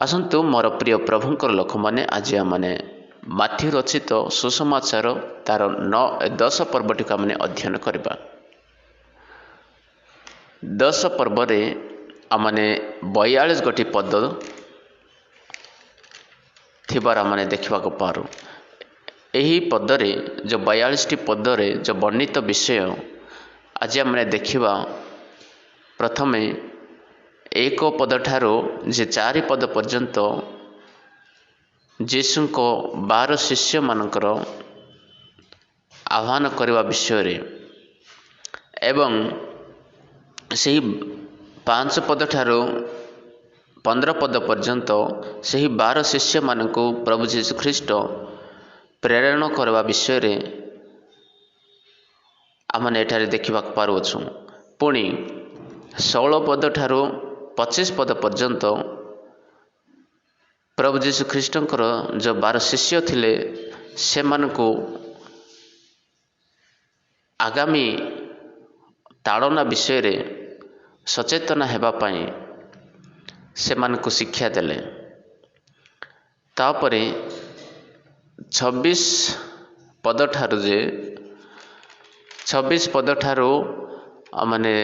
आसतु मोर प्रिय प्रभुंकर लोक मैंने आज आमने माथ्यू रचित सुसमाचार तार 10 पर्वटी को आमने अध्ययन करबा। 10 पर्व रे आमने 42 गोटी पद थिबार आमने देखा पारू। यही पदरे जो 42 टी पदरे जो वर्णित विषय आज आमने देखा। प्रथमे 1 पद ठारो जे 4 पद पर्यंत जीशु को 12 शिष्य मानकर आह्वान करने विषय रे एवं सही 5 पद ठारो 15 पद पर्यंत सही 12 शिष्य मानक प्रभु जीशु ख्रीष्ट प्रेरण करवा विषय रे आमने एठारे देखा पारुछु। पुणी 16 पद ठारो 25 पद पर्यंत प्रभु जीशु ख्रीष्टंकर जो 12 शिष्य थिले से मानकु आगामी ताड़ना विषय रे सचेतन हेबा पाई से मानकु शिक्षा देले। तापरे 26 पद ठारू जे 26 पद ठारू माने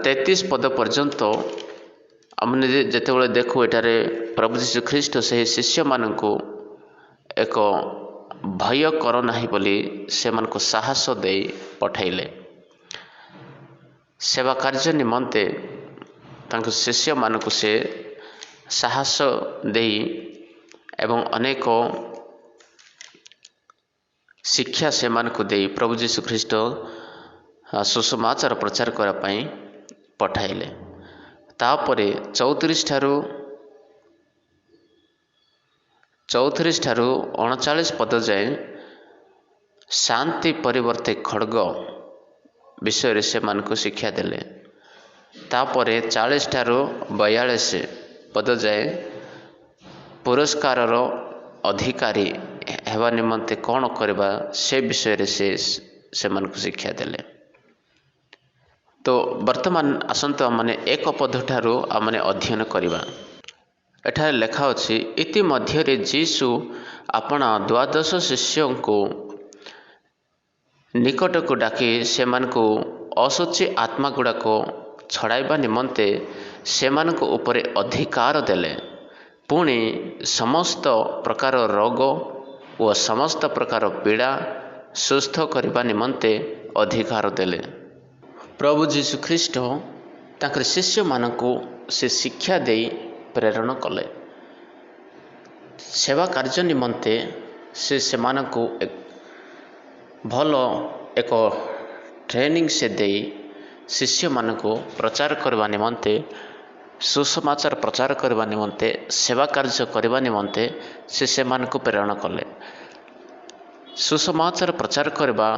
33 पद पर्यंत आमने जेतेबेले देखु एटारे प्रभु जीशु ख्रीष्ट से शिष्य मानकु एक भय कर नाही बोली से मानकु साहस दे पठाइले। सेवा कार्य निमंते तांको शिष्य मानकु से साहस दे एवं अनेक शिक्षा से मानकु दे प्रभु जीशु ख्रीष्ट सुसमाचार प्रचार करा पाई पठाइले। तापरे 34 ठारू 39 पद जाए शांति परिवर्ते खड्ग विषय रे से मानकु शिक्षा देले। तापरे 40 ठारू 42 पद जाए पुरस्कार अधिकारी हेबा निमंते कौन करबा से विषय रे से मानकु शिक्षा देले। तो वर्तमान आसंत माने 1 पद ठारू आमने अध्ययन करबा। एठारे लेखा अछि इति मध्य रे जीशु अपना 12 शिष्यों को निकट को डाकी से मानकु असुचि आत्मा गुड़ा को छड़ाइबा निमंते से मानकु ऊपर अधिकार देले। पुणी समस्त प्रकार रोग व समस्त प्रकार पीड़ा सुस्थ करबा निमंते अधिकार देले। प्रभु जीशु ख्रीष्ट तांकर शिष्य मानकु से शिक्षा दे प्रेरण कले। सेवा कार्य निमंते से मानकु भल एक ट्रेनिंग से दे शिष्य मानकु प्रचार करबा निमंते सुसमाचार प्रचार करबा निमंते सेवा कार्य करबा निमंते से मानकु प्रेरण कले। सुसमाचार प्रचार करबा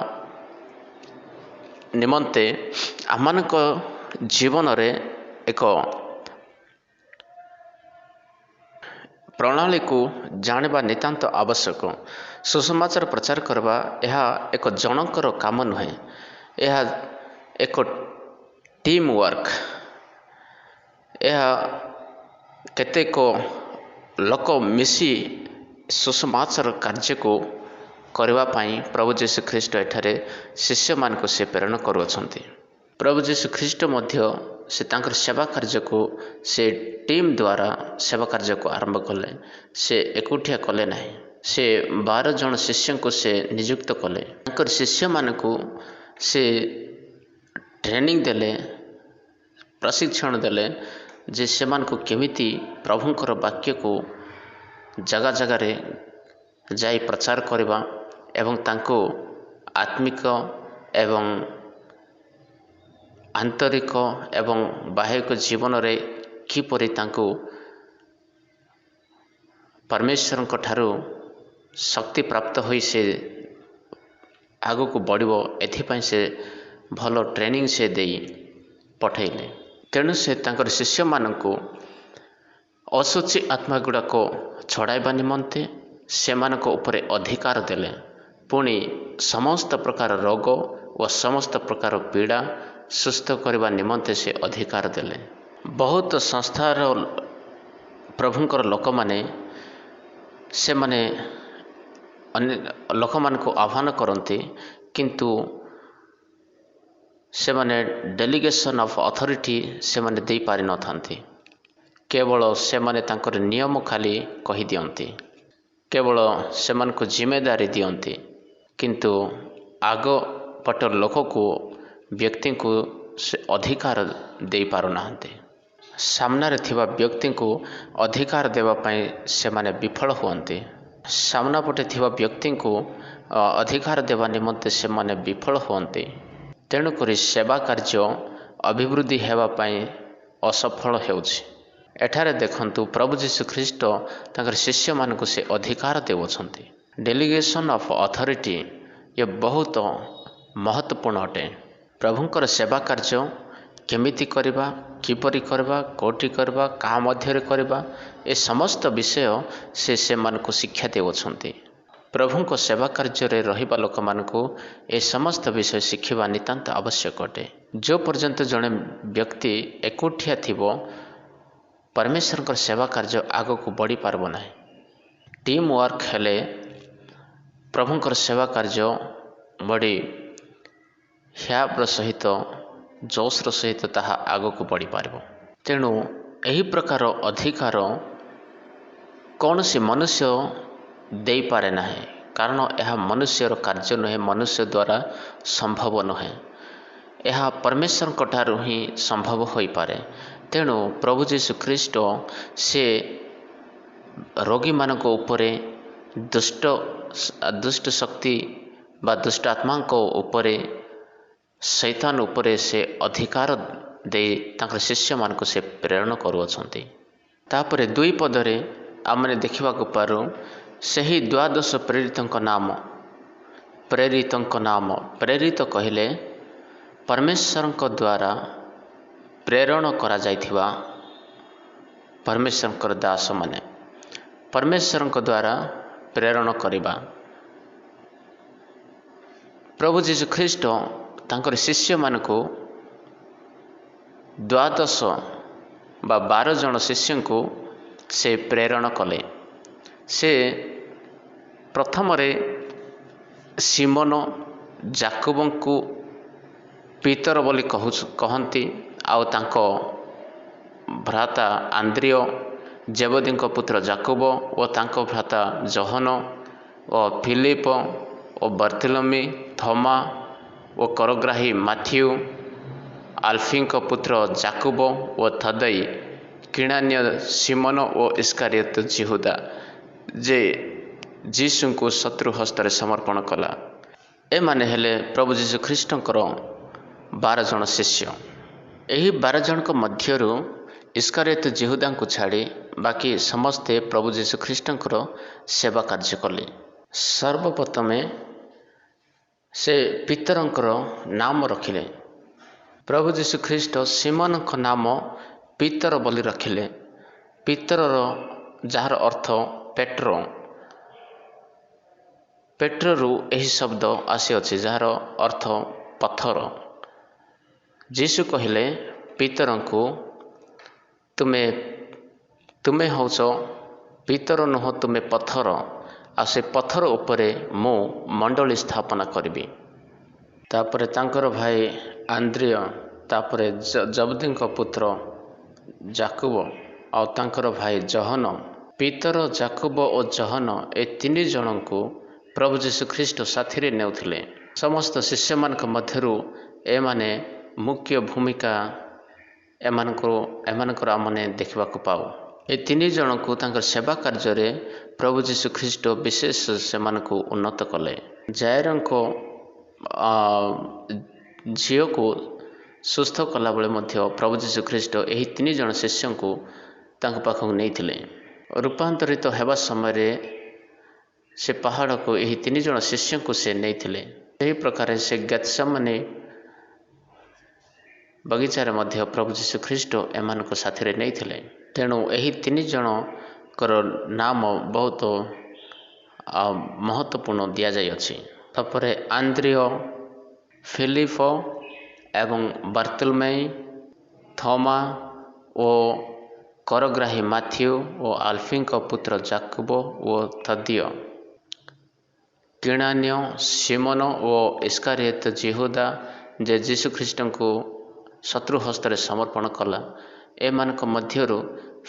निमंते आमानक जीवन रे एक प्रणाली को जानवा नितांत आवश्यक। सुसमाचार प्रचार करबा यह एक जनकर काम नुहे, यह एक टीम वर्क। यह केतेक लोक मिसी सुसमाचार कार्य को करबा पाई प्रभु जीशु ख्रीष्ट एठारे शिष्य मान को से प्रेरण करुअछंती। प्रभु जीशु ख्रीष्ट मध्य से तांकर सेवा कार्य को से टीम द्वारा सेवा कार्य को आरंभ कले। से एकुटिया कले नहीं, से 12 जन शिष्य को से नियुक्त कले। तांकर शिष्य मान को से ट्रेनिंग देले, प्रशिक्षण देले जे से मान को केमिति प्रभुंकर वाक्य को जगह जगह रे जाई प्रचार करबा एवं तांको आत्मिक एवं आंतरिक एवं बाह्यिक जीवन रे किपरि तांको परमेश्वर को ठारू शक्ति प्राप्त होई से आगो को बढ़िबो एथिपाई से भलो ट्रेनिंग से देई पठाइले। तेणु से तांकर शिष्य मानकु असुचि आत्मा गुड़ा को छड़ाइबा निमंते से मानक ऊपर अधिकार देले। पुणी समस्त प्रकार रोग व समस्त प्रकार पीड़ा सुस्थ करने निमंते से अधिकार देले। बहुत संस्थार प्रभुंकर लोक माने से माने लोक मान को आह्वान करते किंतु से माने डेलीगेशन ऑफ अथॉरिटी से माने दे पारि न थांती। केवल से माने तांकर नियम खाली कहि दियंती, केवल से मन को जिम्मेदारी दियंती किंतु आग पटर लोक को व्यक्ति को से अधिकार दे पारु नाहंती। सामना रे थिबा व्यक्ति को अधिकार देवा पई से माने विफल हुअंती। सामना पटे थिबा व्यक्ति को अधिकार देवा निमंते से माने विफल हुअंती। तेणु करी सेवा कार्य अभिवृद्धि हेवा पई असफल हेउछि। एठारे देखंतु प्रभु जीशु ख्रीष्ट तांकर शिष्य मानक से अधिकार देउछंती। डेलीगेशन ऑफ अथॉरिटी ये बहुत महत्वपूर्ण अटे। प्रभुंकर सेवा कार्य केमिति करबा, किपरि करबा, कोटि करबा, का मध्यरे करबा, ए समस्त विषय से मानक शिक्षा देउछंती। प्रभुंक सेवा कार्य रे रहिबा लोक मानकु ए समस्त विषय शिखिबा नितांत आवश्यक अटे। जो पर्यंत जड़े व्यक्ति एकुटिया थिबो परमेश्वर सेवा कार्य आग को बढ़ी पारब ना। टीम वर्क हेले प्रभुंकर सेवा कार्य बढ़ी ह्याब्र सहित जोशर सहित ताहा आग को बढ़ी पार। तेणु यही प्रकार अधिकार कौन सी मनुष्य दे पारे ना, कारण यह मनुष्यर कार्य नुहे, मनुष्य द्वारा संभव नुहे, यह परमेश्वर कठारु ही संभव हो पारे। तेणु प्रभु जीशु ख्रीष्ट से रोगी मानक उपरे दुष्ट शक्ति बा दुष्ट आत्मा को उपरे शैतान उपरे से अधिकार दे तांकर शिष्य मानक से प्रेरण करुअछंती। तापरे दुई पदरे आमने देखिबा को पारू सही द्वादश प्रेरितों नाम प्रेरित कहले परमेश्वर द्वारा प्रेरण करा जाइथिबा परमेश्वर दास माने परमेश्वर द्वारा प्रेरण करिबा। प्रभु जीशु ख्रीष्ट तांकर शिष्य मानकु द्वादश बा 12 जन शिष्य को से प्रेरण कले। से प्रथम रे सिमोन जाकुब को पीतर बोली कहती, आउ तांको भ्राता आंद्रियो जेबदी पुत्र जाकुब और तांको भ्राता जहन और फिलिप और बर्थिलोमी, थोमा और करग्राही माथ्यू, आल्फी पुत्र जाकुब और थदई, किणान्य सिमोन और इस्कारियोत जिहुदा जे जीशु को शत्रु हस्तर समर्पण कला। ए माने हेले प्रभु जीशु ख्रीष्टंकर 12 जन शिष्य। यही 12 जन मध्यरु इस्कारियोत जिहुदा को छाड़ी बाकी समस्ते प्रभु जीशु ख्रीष्टंकर सेवा कार्य कले। सर्वप्रथमे से पितरंकर नाम रखिले। प्रभु जीशु ख्रीष्ट सिमोन का नाम पीतर बोली रखिले। पीतरर जार अर्थ पेट्रो, पेट्रोरु यही शब्द आसी अछि जार अर्थ पत्थर। जीशु कहले पीतर को तुम्हें होच पीतर नुह, तुम्हें पत्थर, आ से पत्थर उपरे मु मंडली स्थापना करी। तापरे तांकर भाई आंद्रिय, तापरे जबदी पुत्र जाकुब और तांकर भाई जहन, पीतर जाकुब और जहन ए 3 जन को प्रभु जीशु ख्रीष्ट साथी रे नेउथिले। समस्त शिष्य मानक मध्यरु ए माने मुख्य भूमिका एमानकर आमने देखा पाऊ। ए 3 जन को तांकर सेवा कार्य रे प्रभु जीशु ख्रीष्ट विशेष से मानक उन्नत कले। जायर को झील को सुस्थ कला बेले मध्य प्रभु जीशु ख्रीष्ट यही 3 जन शिष्य को तांक पाखक नहीं रूपांतरित हेबा समय से पहाड़ को यही 3 जन शिष्य को से नहीं प्रकार से गेत्सेमनी बगीचार मध्य प्रभु जीशु ख्रीष्ट एमान को साथी रे नहीं थिले। तेणु यही 3 जन कर नाम बहुत महत्वपूर्ण दिया जाय अछि। तपरे आंद्रियो, फिलिप एवं बर्तुलमै, थोमा और କରଗ୍ରାହୀ ମାଥ୍ୟୁ ଓ ଆଲଫିଙ୍କ ପୁତ୍ର ଯାକୁବ ଓ ତଦିୟ, କିଣାନ୍ୟ, ସିମୋନ ଓ ଇସ୍କାରିୟତ ଯିହୁଦା ଯେ ଯୀଶୁଖ୍ରୀଷ୍ଟଙ୍କୁ ଶତ୍ରୁ ହସ୍ତରେ ସମର୍ପଣ କଲା। ଏମାନଙ୍କ ମଧ୍ୟରୁ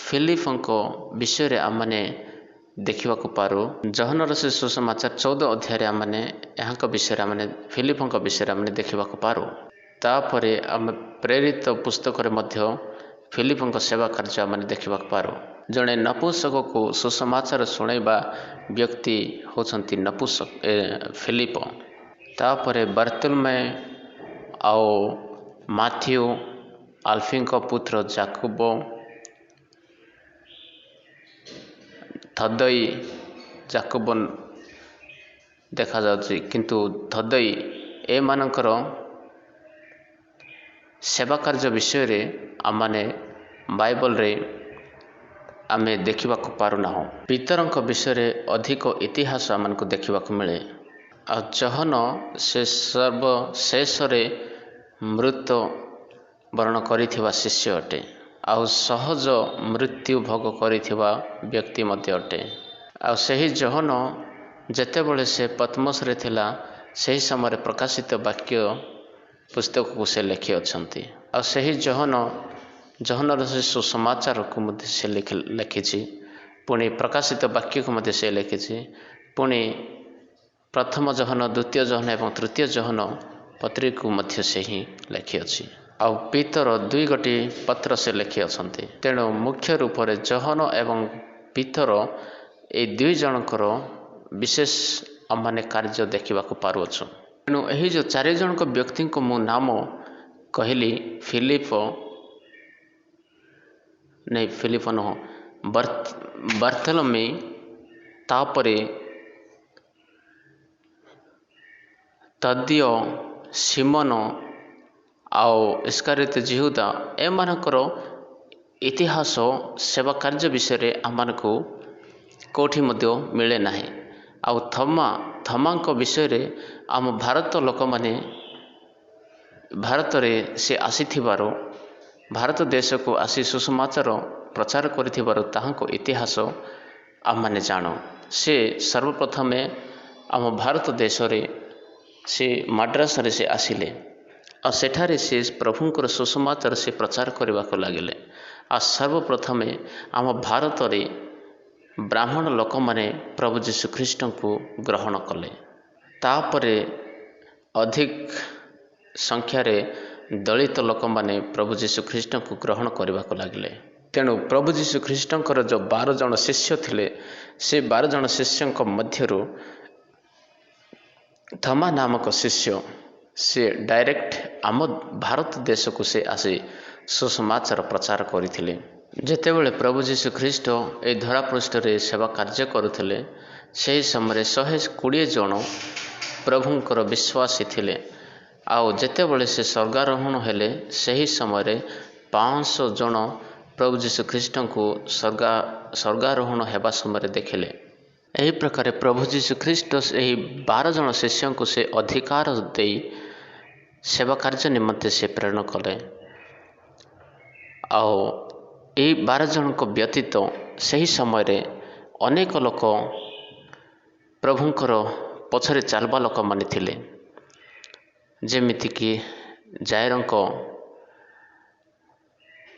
ଫିଲିପଙ୍କ ବିଷୟରେ ଆମମାନେ ଦେଖିବାକୁ ପାରୁ। ଜହନ୍ନର ସେ ସୁସମାଚାର 14 ଅଧ୍ୟାୟରେ ଆମମାନେ ଏହାଙ୍କ ବିଷୟରେ ଫିଲିପଙ୍କ ବିଷୟରେ ଆମେ ଦେଖିବାକୁ ପାରୁ। ତାପରେ ଆମେ ପ୍ରେରିତ ପୁସ୍ତକରେ ମଧ୍ୟ ଫିଲିପଙ୍କ ସେବା କାର୍ଯ୍ୟ ଆମେ ଦେଖିବାକୁ ପାରୁ। ଜଣେ ନପୁଂସକକୁ ସୁସମାଚାର ଶୁଣାଇବା ବ୍ୟକ୍ତି ହେଉଛନ୍ତି ଫିଲିପ। ତାପରେ ବାର୍ତ୍ତଲୋମେ ଆଉ ମାଥ୍ୟୁ, ଆଲଫିଙ୍କ ପୁତ୍ର ଯାକୁବ, ଥଦଇ, ଯାକୁବ ଦେଖାଯାଉଛି କିନ୍ତୁ ଥଦଇ ଏମାନଙ୍କର ସେବା କାର୍ଯ୍ୟ ବିଷୟରେ ଆମମାନେ ବାଇବଲରେ ଆମେ ଦେଖିବାକୁ ପାରୁନାହୁଁ। ପିତରଙ୍କ ବିଷୟରେ ଅଧିକ ଇତିହାସ ଆମକୁ ଦେଖିବାକୁ ମିଳେ। ଆଉ ଜହନ ସେ ସର୍ବଶେଷରେ ମୃତ୍ୟୁ ବରଣ କରିଥିବା ଶିଷ୍ୟ ଅଟେ। ଆଉ ସହଜ ମୃତ୍ୟୁ ଭୋଗ କରିଥିବା ବ୍ୟକ୍ତି ମଧ୍ୟ ଅଟେ। ଆଉ ସେହି ଜହନ ଯେତେବେଳେ ସେ ପତ୍ମସରେ ଥିଲା ସେହି ସମୟରେ ପ୍ରକାଶିତ ବାକ୍ୟ ପୁସ୍ତକକୁ ସେ ଲେଖିଅଛନ୍ତି। ଆଉ ସେହି ଜହନର ସେ ସୁସମାଚାରକୁ ମଧ୍ୟ ସେ ଲେଖିଛି। ପୁଣି ପ୍ରକାଶିତ ବାକ୍ୟକୁ ମଧ୍ୟ ସେ ଲେଖିଛି। ପୁଣି ପ୍ରଥମ ଜହନ, ଦ୍ୱିତୀୟ ଜହନ ଏବଂ ତୃତୀୟ ଜହନ ପତ୍ରିକାକୁ ମଧ୍ୟ ସେ ହିଁ ଲେଖିଅଛି। ଆଉ ପିତର 2 ଗୋଟି ପତ୍ର ସେ ଲେଖିଅଛନ୍ତି। ତେଣୁ ମୁଖ୍ୟ ରୂପରେ ଜହନ ଏବଂ ପିତର ଏହି 2 ଜଣଙ୍କର ବିଶେଷ ଆମମାନେ କାର୍ଯ୍ୟ ଦେଖିବାକୁ ପାରୁଅଛୁ। ତେଣୁ ଏହି ଯେଉଁ 4 ଜଣଙ୍କ ବ୍ୟକ୍ତିଙ୍କ ମୁଁ ନାମ କହିଲି, ଫିଲିପ ନୁହଁ, ବାର୍ତ୍ତଲୋମେ, ତାପରେ ତଦିୟ, ସିମୋନ ଆଉ ଇସ୍କାରିୟତ ଯିହୁଦା, ଏମାନଙ୍କର ଇତିହାସ ସେବା କାର୍ଯ୍ୟ ବିଷୟରେ ଆମମାନଙ୍କୁ କେଉଁଠି ମଧ୍ୟ ମିଳେ ନାହିଁ। ଆଉ ଥମାଙ୍କ ବିଷୟରେ ଆମ ଭାରତରେ ସେ ଆସିଥିବାରୁ, ଭାରତ ଦେଶକୁ ଆସି ସୁସମାଚାର ପ୍ରଚାର କରିଥିବାରୁ ତାହାଙ୍କ ଇତିହାସ ଆମମାନେ ଜାଣୁ। ସେ ସର୍ବପ୍ରଥମେ ଆମ ଭାରତ ଦେଶରେ ସେ ମାଡ୍ରାସରେ ସେ ଆସିଲେ। ଆଉ ସେଠାରେ ସେ ପ୍ରଭୁଙ୍କର ସୁସମାଚାର ସେ ପ୍ରଚାର କରିବାକୁ ଲାଗିଲେ। ଆଉ ସର୍ବପ୍ରଥମେ ଆମ ଭାରତରେ ବ୍ରାହ୍ମଣ ଲୋକମାନେ ପ୍ରଭୁ ଯୀଶୁଖ୍ରୀଷ୍ଟଙ୍କୁ ଗ୍ରହଣ କଲେ। ତାପରେ ଅଧିକ ସଂଖ୍ୟାରେ ଦଳିତ ଲୋକମାନେ ପ୍ରଭୁ ଯୀଶୁଖ୍ରୀଷ୍ଟଙ୍କୁ ଗ୍ରହଣ କରିବାକୁ ଲାଗିଲେ। ତେଣୁ ପ୍ରଭୁ ଯୀଶୁଖ୍ରୀଷ୍ଟଙ୍କର ଯେଉଁ 12 ଜଣ ଶିଷ୍ୟ ଥିଲେ, ସେ 12 ଜଣ ଶିଷ୍ୟଙ୍କ ମଧ୍ୟରୁ ଥମା ନାମକ ଶିଷ୍ୟ ସେ ଡାଇରେକ୍ଟ ଆମ ଭାରତ ଦେଶକୁ ସେ ଆସି ସୁସମାଚାର ପ୍ରଚାର କରିଥିଲେ। ଯେତେବେଳେ ପ୍ରଭୁ ଯୀଶୁଖ୍ରୀଷ୍ଟ ଏହି ଧରାପୃଷ୍ଠରେ ସେବା କାର୍ଯ୍ୟ କରୁଥିଲେ, ସେହି ସମୟରେ 120 ଜଣ ପ୍ରଭୁଙ୍କର ବିଶ୍ୱାସୀ ଥିଲେ। ଆଉ ଯେତେବେଳେ ସେ ସ୍ୱର୍ଗାରୋହଣ ହେଲେ, ସେହି ସମୟରେ 500 ଜଣ ପ୍ରଭୁ ଯୀଶୁଖ୍ରୀଷ୍ଟଙ୍କୁ ସ୍ୱର୍ଗାରୋହଣ ହେବା ସମୟରେ ଦେଖିଲେ। ଏହି ପ୍ରକାର ପ୍ରଭୁ ଯୀଶୁଖ୍ରୀଷ୍ଟ ଏହି 12 ଜଣ ଶିଷ୍ୟଙ୍କୁ ସେ ଅଧିକାର ଦେଇ ସେବା କାର୍ଯ୍ୟ ନିମନ୍ତେ ସେ ପ୍ରେରଣ କଲେ। ଆଉ ଏହି 12 ଜଣଙ୍କ ବ୍ୟତୀତ ସେହି ସମୟରେ ଅନେକ ଲୋକ ପ୍ରଭୁଙ୍କର ପଛରେ ଚାଲବା ଲୋକମାନେ ଥିଲେ। ଯେମିତିକି ଜାଇରଙ୍କ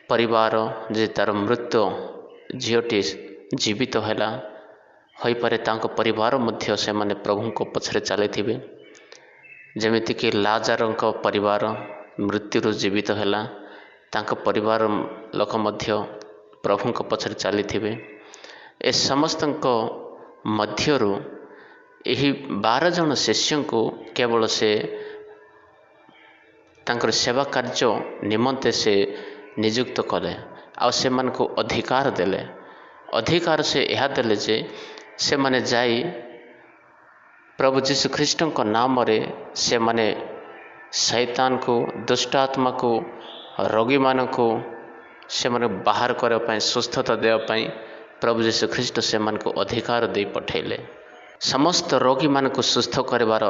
ପରିବାର, ଯେ ତାର ମୃତ ଝିଅଟି ଜୀବିତ ହୋଇପାରେ, ତାଙ୍କ ପରିବାର ମଧ୍ୟ ସେମାନେ ପ୍ରଭୁଙ୍କ ପଛରେ ଚାଲିଥିବେ। ଯେମିତିକି ଲାଜାରଙ୍କ ପରିବାର ମୃତ୍ୟୁରୁ ଜୀବିତ ହେଲା, ତାଙ୍କ ପରିବାର ଲୋକ ମଧ୍ୟ ପ୍ରଭୁଙ୍କ ପଛରେ ଚାଲିଥିବେ। ଏ ସମସ୍ତଙ୍କ ମଧ୍ୟରୁ ଏହି 12 ଜଣ ଶିଷ୍ୟଙ୍କୁ କେବଳ ସେ ତାଙ୍କର ସେବା କାର୍ଯ୍ୟ ନିମନ୍ତେ ସେ ନିଯୁକ୍ତ କଲେ। ଆଉ ସେମାନଙ୍କୁ ଅଧିକାର ଦେଲେ। ଅଧିକାର ସେ ଏହା ଦେଲେ ଯେ ସେମାନେ ଯାଇ ପ୍ରଭୁ ଯୀଶୁଖ୍ରୀଷ୍ଟଙ୍କ ନାମରେ ସେମାନେ ଶୈତାନକୁ, ଦୁଷ୍ଟ ଆତ୍ମାକୁ, ରୋଗୀମାନଙ୍କୁ ସେମାନେ ବାହାର କରିବା ପାଇଁ, ସୁସ୍ଥତା ଦେବା ପାଇଁ ପ୍ରଭୁ ଯୀଶୁଖ୍ରୀଷ୍ଟ ସେମାନଙ୍କୁ ଅଧିକାର ଦେଇ ପଠାଇଲେ। ସମସ୍ତ ରୋଗୀମାନଙ୍କୁ ସୁସ୍ଥ କରିବାର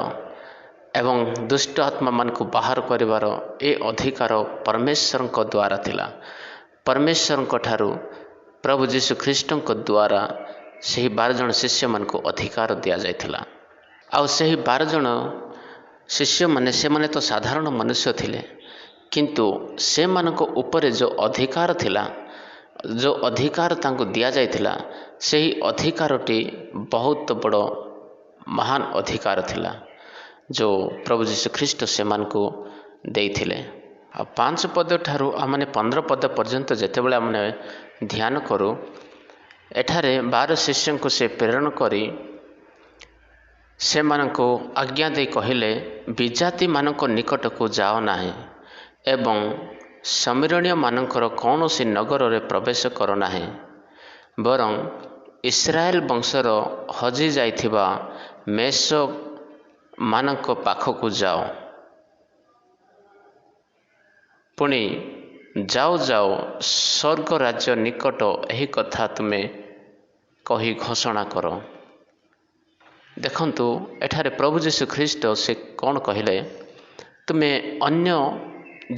ଏବଂ ଦୁଷ୍ଟ ଆତ୍ମାମାନଙ୍କୁ ବାହାର କରିବାର ଏ ଅଧିକାର ପରମେଶ୍ୱରଙ୍କ ଦ୍ୱାରା ଥିଲା। ପରମେଶ୍ୱରଙ୍କ ଠାରୁ प्रभु जीशु ख्रीष्टଙ୍କ द्वारा ସେହି 12 ଜଣ ଶିଷ୍ୟମାନଙ୍କୁ ଅଧିକାର ଦିଆଯାଇଥିଲା। ଆଉ ସେହି 12 ଜଣ ଶିଷ୍ୟମାନେ ସେମାନେ ତ ସାଧାରଣ ମନୁଷ୍ୟ ଥିଲେ, କିନ୍ତୁ ସେମାନଙ୍କ ଉପରେ ଯେଉଁ ଅଧିକାର ଥିଲା, ଯେଉଁ ଅଧିକାର ତାଙ୍କୁ ଦିଆଯାଇଥିଲା, ସେହି ଅଧିକାରଟି ବହୁତ ବଡ଼ ମହାନ ଅଧିକାର ଥିଲା ଯେଉଁ ପ୍ରଭୁ ଯୀଶୁ ଖ୍ରୀଷ୍ଟ ସେମାନଙ୍କୁ ଦେଇଥିଲେ। ଆଉ 5 ପଦ ଠାରୁ ଆମେ 15 ପଦ ପର୍ଯ୍ୟନ୍ତ ଯେତେବେଳେ ଆମେ ଧ୍ୟାନ କରୁ, ଏଠାରେ 12 ଶିଷ୍ୟଙ୍କୁ ସେ ପ୍ରେରଣ କରି ସେମାନଙ୍କୁ ଆଜ୍ଞା ଦେଇ କହିଲେ, ବିଜାତିମାନଙ୍କ ନିକଟକୁ ଯାଅ ନାହିଁ ଏବଂ ସମରଣୀୟମାନଙ୍କର କୌଣସି ନଗରରେ ପ୍ରବେଶ କର ନାହିଁ, ବରଂ ଇସ୍ରାଏଲ ବଂଶର ହଜିଯାଇଥିବା ମେଷମାନଙ୍କ ପାଖକୁ ଯାଅ। ପୁଣି ଯାଉ ଯାଉ ସ୍ୱର୍ଗ ରାଜ୍ୟ ନିକଟ ଏହି କଥା ତୁମେ କହି ଘୋଷଣା କର। ଦେଖନ୍ତୁ, ଏଠାରେ ପ୍ରଭୁ ଯୀଶୁ ଖ୍ରୀଷ୍ଟ ସେ କ'ଣ କହିଲେ, ତୁମେ ଅନ୍ୟ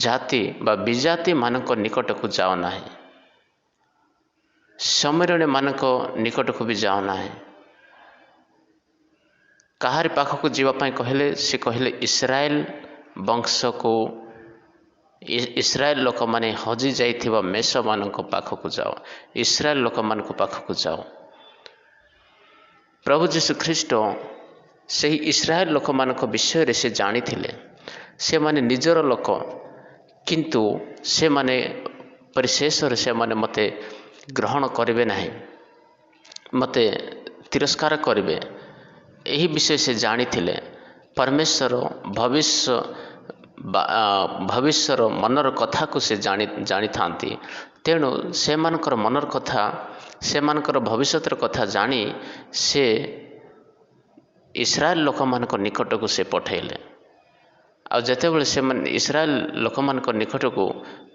ଜାତି ବା ବିଜାତିମାନଙ୍କ ନିକଟକୁ ଯାଅ ନାହିଁ, ସମରଣୀୟମାନଙ୍କ ନିକଟକୁ ବି ଯାଅ ନାହିଁ। କାହାରି ପାଖକୁ ଯିବା ପାଇଁ କହିଲେ? ସେ କହିଲେ ଇସ୍ରାଏଲ ବଂଶକୁ, ଇସ୍ରାଏଲ ଲୋକମାନେ ହଜିଯାଇଥିବା ମେଷମାନଙ୍କ ପାଖକୁ ଯାଅ, ଇସ୍ରାଏଲ ଲୋକମାନଙ୍କ ପାଖକୁ ଯାଅ। ପ୍ରଭୁ ଯୀଶୁ ଖ୍ରୀଷ୍ଟ ସେହି ଇସ୍ରାଏଲ ଲୋକମାନଙ୍କ ବିଷୟରେ ସେ ଜାଣିଥିଲେ। ସେମାନେ ନିଜର ଲୋକ, କିନ୍ତୁ ସେମାନେ ପରିଶେଷରେ ସେମାନେ ମୋତେ ଗ୍ରହଣ କରିବେ ନାହିଁ, ମୋତେ ତିରସ୍କାର କରିବେ। ଏହି ବିଷୟ ସେ ଜାଣିଥିଲେ। ପରମେଶ୍ୱର ଭବିଷ୍ୟର ମନର କଥାକୁ ସେ ଜାଣିଥାନ୍ତି। ତେଣୁ ସେମାନଙ୍କର ମନର କଥା, ସେମାନଙ୍କର ଭବିଷ୍ୟତର କଥା ଜାଣି ସେ ଇସ୍ରାଏଲ ଲୋକମାନଙ୍କ ନିକଟକୁ ସେ ପଠାଇଲେ। ଆଉ ଯେତେବେଳେ ସେମାନେ ଇସ୍ରାଏଲ ଲୋକମାନଙ୍କ ନିକଟକୁ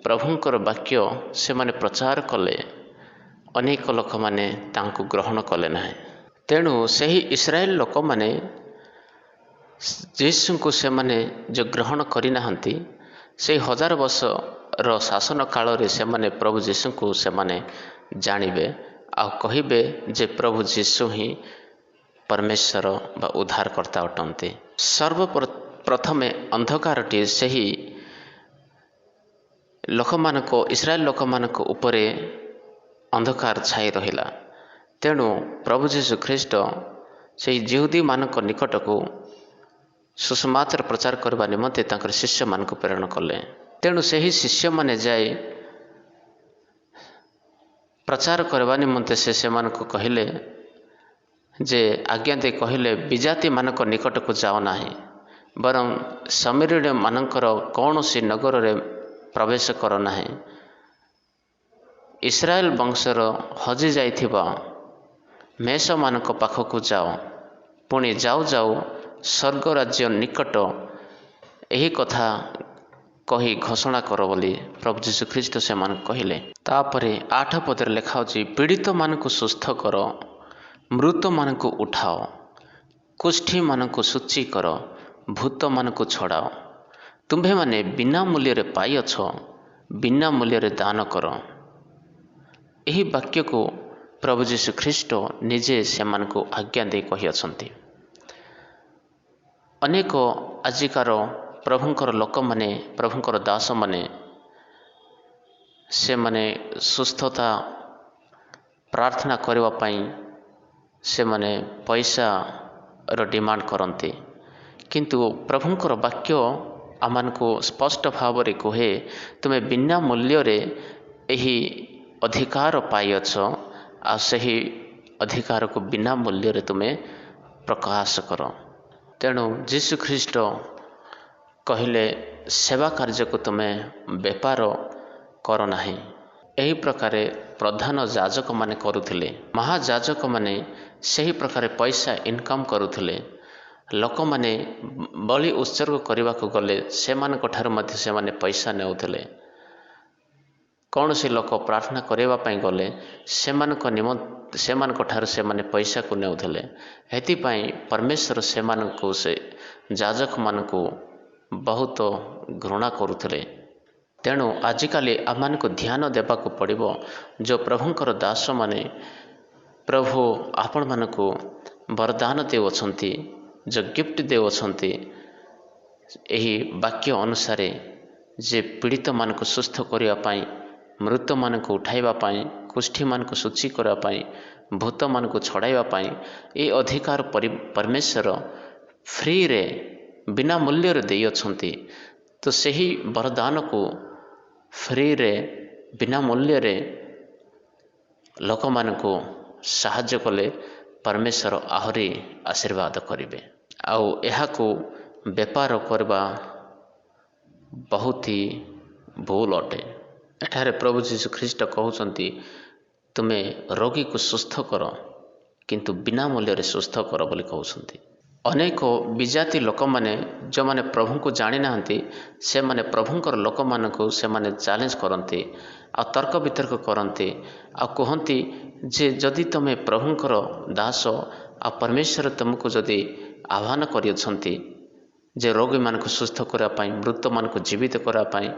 ପ୍ରଭୁଙ୍କର ବାକ୍ୟ ସେମାନେ ପ୍ରଚାର କଲେ, ଅନେକ ଲୋକମାନେ ତାଙ୍କୁ ଗ୍ରହଣ କଲେ ନାହିଁ। ତେଣୁ ସେହି ଇସ୍ରାଏଲ ଲୋକମାନେ ଯୀଶୁଙ୍କୁ ସେମାନେ ଯେଉଁ ଗ୍ରହଣ କରିନାହାନ୍ତି, ସେହି 1000 ବର୍ଷର ଶାସନ କାଳରେ ସେମାନେ ପ୍ରଭୁ ଯୀଶୁଙ୍କୁ ସେମାନେ ଜାଣିବେ ଆଉ କହିବେ ଯେ ପ୍ରଭୁ ଯୀଶୁ ହିଁ ପରମେଶ୍ୱର ବା ଉଦ୍ଧାରକର୍ତ୍ତା ଅଟନ୍ତି। ସର୍ବପ୍ରଥମେ ଅନ୍ଧକାରଟି ସେହି ଲୋକମାନଙ୍କ, ଇସ୍ରାଏଲ ଲୋକମାନଙ୍କ ଉପରେ ଅନ୍ଧକାର ଛାଇ ରହିଲା। ତେଣୁ ପ୍ରଭୁ ଯୀଶୁ ଖ୍ରୀଷ୍ଟ ସେହି ଯିହୁଦୀମାନଙ୍କ ନିକଟକୁ ସୁସମାଚାର ପ୍ରଚାର କରିବା ନିମନ୍ତେ ତାଙ୍କର ଶିଷ୍ୟମାନଙ୍କୁ ପ୍ରେରଣ କଲେ। ତେଣୁ ସେହି ଶିଷ୍ୟମାନେ ଯାଇ ପ୍ରଚାର କରିବା ନିମନ୍ତେ ସେମାନଙ୍କୁ କହିଲେ ଯେ, ଆଜ୍ଞା ଦେଇ କହିଲେ, ବିଜାତିମାନଙ୍କ ନିକଟକୁ ଯାଅ ନାହିଁ, ବରଂ ସମରଣୀୟମାନଙ୍କର କୌଣସି ନଗରରେ ପ୍ରବେଶ କର ନାହିଁ, ଇସ୍ରାଏଲ ବଂଶର ହଜିଯାଇଥିବା ମେଷମାନଙ୍କ ପାଖକୁ ଯାଅ। ପୁଣି ଯାଉ ଯାଉ ସ୍ୱର୍ଗ ରାଜ୍ୟ ନିକଟ ଏହି କଥା କହି ଘୋଷଣା କର ବୋଲି ପ୍ରଭୁ ଯୀଶୁ ଖ୍ରୀଷ୍ଟ ସେମାନଙ୍କୁ କହିଲେ। ତାପରେ 8 ପଦରେ ଲେଖା ହେଉଛି, ପୀଡ଼ିତମାନଙ୍କୁ ସୁସ୍ଥ କର, ମୃତମାନଙ୍କୁ ଉଠାଅ, କୁଷ୍ଠୀମାନଙ୍କୁ ଶୁଚି କର, ଭୂତମାନଙ୍କୁ ଛଡ଼ାଅ। ତୁମ୍ଭେମାନେ ବିନା ମୂଲ୍ୟରେ ପାଇଅଛ, ବିନା ମୂଲ୍ୟରେ ଦାନ କର। ଏହି ବାକ୍ୟକୁ ପ୍ରଭୁ ଯୀଶୁ ଖ୍ରୀଷ୍ଟ ନିଜେ ସେମାନଙ୍କୁ ଆଜ୍ଞା ଦେଇ କହିଅଛନ୍ତି। ଅନେକ ଆଜିକାର ପ୍ରଭୁଙ୍କର ଲୋକମାନେ, ପ୍ରଭୁଙ୍କର ଦାସମାନେ, ସେମାନେ ସୁସ୍ଥତା ପ୍ରାର୍ଥନା କରିବା ପାଇଁ ସେମାନେ ପଇସାର ଡିମାଣ୍ଡ କରନ୍ତି। କିନ୍ତୁ ପ୍ରଭୁଙ୍କର ବାକ୍ୟ ଆମମାନଙ୍କୁ ସ୍ପଷ୍ଟ ଭାବରେ କୁହେ, ତୁମେ ବିନା ମୂଲ୍ୟରେ ଏହି ଅଧିକାର ପାଇଅଛ, ଆଉ ସେହି ଅଧିକାରକୁ ବିନା ମୂଲ୍ୟରେ ତୁମେ ପ୍ରକାଶ କର। ତେଣୁ ଯୀଶୁ ଖ୍ରୀଷ୍ଟ କହିଲେ, ସେବା କାର୍ଯ୍ୟକୁ ତୁମେ ବେପାର କର ନାହିଁ। ଏହି ପ୍ରକାରେ ପ୍ରଧାନ ଯାଜକମାନେ କରୁଥିଲେ। ମହାଯାଜକମାନେ ସେହି ପ୍ରକାରେ ପଇସା ଇନକମ୍ କରୁଥିଲେ। ଲୋକମାନେ ବଳି ଉତ୍ସର୍ଗ କରିବାକୁ ଗଲେ ସେମାନଙ୍କ ଠାରୁ ମଧ୍ୟ ସେମାନେ ପଇସା ନେଉଥିଲେ। କୌଣସି ଲୋକ ପ୍ରାର୍ଥନା କରିବା ପାଇଁ ଗଲେ ସେମାନଙ୍କ ଠାରୁ ସେମାନେ ପଇସାକୁ ନେଉଥିଲେ। ଏଥିପାଇଁ ପରମେଶ୍ୱର ସେମାନଙ୍କୁ, ସେ ଯାଜକମାନଙ୍କୁ ବହୁତ ଘୃଣା କରୁଥିଲେ। तेणु आजिकाली आमको ध्यान देवाक पड़ो जो प्रभुंकर दास माने प्रभु आपण मानक वरदान देउछन्ति जो गिफ्ट देउछन्ति यही वाक्य अनुसार जे पीड़ित मानक सुस्थ करने मृत मानक उठाइवाई कुष्ठी मानक शुचि करने भूत मानक छड़ाइवाई ये अधिकार परमेश्वर फ्री रे बिना मूल्य दे अछन्ति। तो सही वरदान को फ्री रे बिना मूल्य रे लोक मानक साहाय्य कले परमेश्वर आहरी आशीर्वाद करेंगे। आउ यहाकू बेपार करवा बहुत ही भूल अटे। एठारे प्रभु जीशु ख्रीष्ट कहउछन्ति तुमे रोगी को सुस्थ कर किंतु बिना मूल्य सुस्थ कर बोली कहउछन्ति। अनेक विजाति लोक माने जो माने प्रभु को जानी नाहंती से माने प्रभुंकर लोक मानकु से माने चैलेंज करन्ति आ तर्क वितर्क करन्ति आ कहन्ति जे जदि तमे प्रभुंकर दास आ परमेश्वर तुमको जदि आह्वान करियछन्ति जे रोगी मानक सुस्थ करबा पई मृत मानक जीवित करबा पई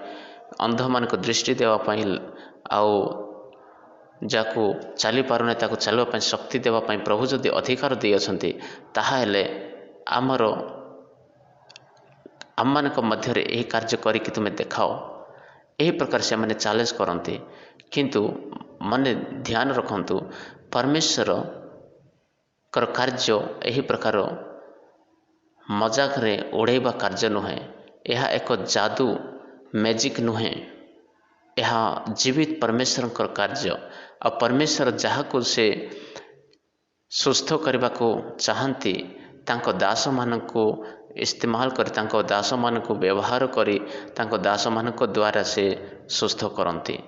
अंध मानक दृष्टि देवा पई आउ जाको चली पारुने ताको चलवा पई शक्ति देवा पई प्रभु जदि अधिकार दे अछन्ति ताहा हेले आमर आममानक मध्य यही कार्य करिकि तुमे देखाओ यही प्रकार से मैंने चैलेंज करते। किंतु माने ध्यान रखंतु परमेश्वर कर कार्य यही प्रकार मजाक रे उड़ेबा कार्य नुहे। यह एक जादू मैजिक नुहे। यह जीवित परमेश्वर कर कार्य आ परमेश्वर जहाँ को से सुस्थ करने को चाहती तांको दास मानको इस्तेमाल कर तांको दास मानको व्यवहार करी तांको दास मानको द्वारा से सुस्थ करती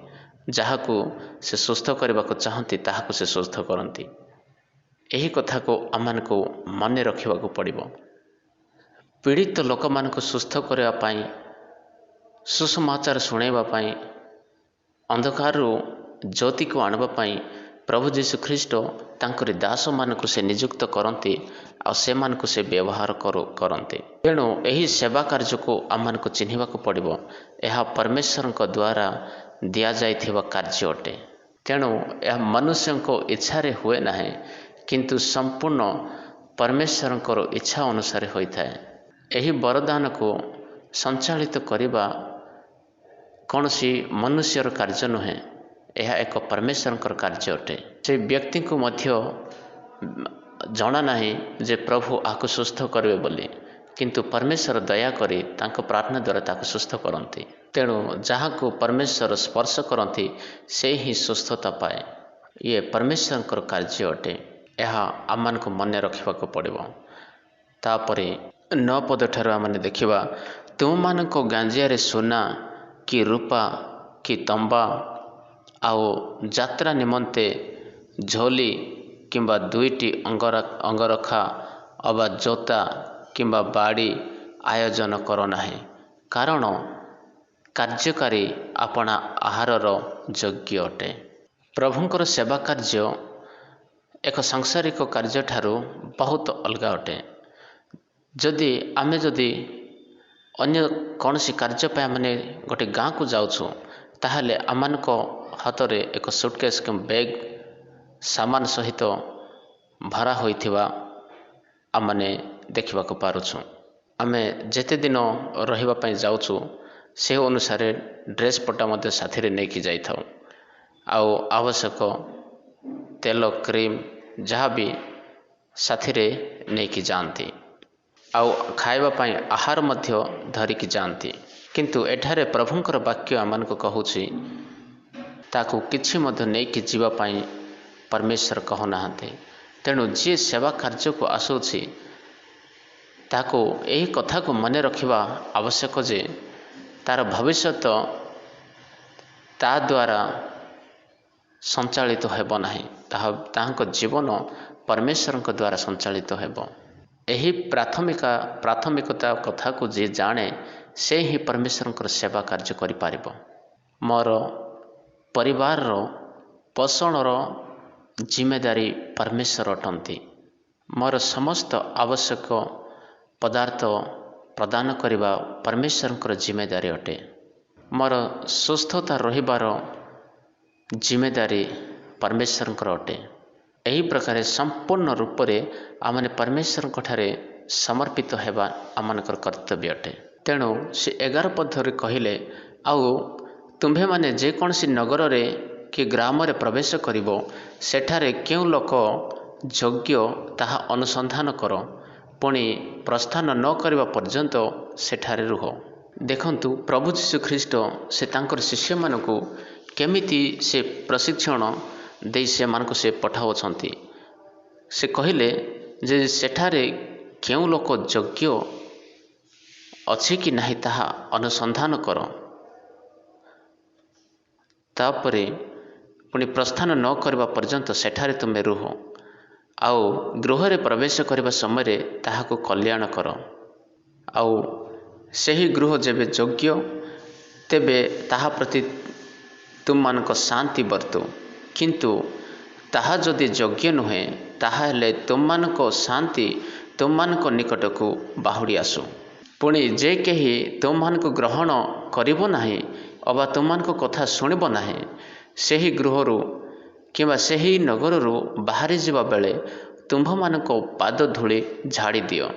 जहाँ को से सुस्थ करने को चाहती ताहाको से सुस्थ करती। यही कथा को आम को मन रखा पड़ो। पीड़ित लोक मानक सुस्थ करने सुसमाचार शुणाइवाई अंधकार ज्योति को आनवाई प्रभु जीशु ख्रीष्ट तांकरी दास मानक से नियुक्त करती आ से मानक से व्यवहार करते। तेणु यही सेवा कार्य को आम को चिन्हवाक पड़ो। यह परमेश्वर द्वारा दि जाइथिबा कार्य अटे। तेणु यह मनुष्य को इच्छा हुए ना किंतु संपूर्ण परमेश्वर इच्छा अनुसार होता है। यही वरदान को संचालित करने कौन सी मनुष्यर कार्य नुहे। यह एक परमेश्वर कार्य अटे। से व्यक्ति को मध्य जना नहीं जे प्रभु आको सुस्थ करेंगे बोली किंतु परमेश्वर दया करी तांको प्रार्थना द्वारा ताको सुस्थ करती। तेणु जहाँ को परमेश्वर स्पर्श करती से ही सुस्थता पाए। ये परमेश्वर कार्य अटे। यह आम को मन रखा पड़ो। तापरे 9 पद ठार आम देखा तुम मान गांजिया सोना कि रूपा कि तंबा आओ यात्रा निमंते झोली किंबा 2टी अंगरखा अबा जोता किंबा बाड़ी आयोजन करो नाही कारण कार्यकारी अपना आहारर योग्य अटे। प्रभुंकर सेवा कार्य एक सांसारिक कार्य ठारू बहुत अलग अटे। जदि आमे अन्य कौन सी कार्य पे मैंने गोटे गाँ को जाऊँ ताहले आमान को हाथ रे एक सुटकेस के बैग सामान सहित भरा होइथिबा आमने देखा पारुछु। आमे जेते दिन रहिबा पई जाउछु से अनुसार ड्रेस पटा मध्य साथी रे नेकी जाई थाउ। आउ आवश्यक तेल क्रीम जहाँ भी साथी रे नेकी जानती आउ खाइबा पई आहार मध्य धरिकी जानती। किंतु एठारे प्रभुंकर वाक्य आमान को कहूछि ताकू किछि मध्य नेकी जीवा पई परमेश्वर कहु नाहंते। तेणु जी सेवा कार्य को आसुछि ताको यही कथा को मन रखिबा आवश्यक जे तार भविष्यत ता द्वारा संचालित हेब नाही ताहाको जीवन परमेश्वर द्वारा संचालित हेब। यही प्राथमिकता कथा को जी जाने से ही परमेश्वर सेवा कार्य करि पारिबो। मोर परिवार पोषणर जिम्मेदारी परमेश्वर अटंती। मोर समस्त आवश्यक पदार्थ प्रदान करने परमेश्वर जिम्मेदारी अटे। मोर सुस्थता रहिबार जिम्मेदारी परमेश्वर अटे। यही प्रकार संपूर्ण रूप से आमने परमेश्वर ठारे समर्पित होगा आमनकर कर्तव्य अटे। तेणु से 11 पदरे कहले आउ तुम्भे माने जेकोसी नगर रे कि ग्राम रे प्रवेश करिवो सेठारे क्यों लोक योग्य ताहा अनुसंधान कर पुणी प्रस्थान न करवा पर्यंत सेठारे रुह। देखंतु प्रभु यीशु ख्रीष्ट से तांकर शिष्य मानकु केमिति से प्रशिक्षण दे से मानकु से पठाउछंती। से कहले जे सेठारे क्यों लोक योग्य अछि कि नाही ताहा अनुसंधान कर तापरे पुणी प्रस्थान न करवा पर्यंत सेठारे तुमे रुह आउ गृह रे प्रवेश करने समय ताहाको कल्याण कर आउ सही गृह जेबे योग्य तेबे ताहा प्रति तुम मानक शांति बर्तु किंतु ताहा जदि योग्य नुहे ताहा हेले तुम मानक शांति तुम मानक निकट को बाहुड़ी आसु। पुणी जे कही तुम मानक ग्रहण करिबो नाही अबा तुम मानक कथा सुनिबो नाही सही गृहरु किंबा सही नगररू बाहरी जावा बेले तुम्भ मानक पाद धूली झाड़ी दियो।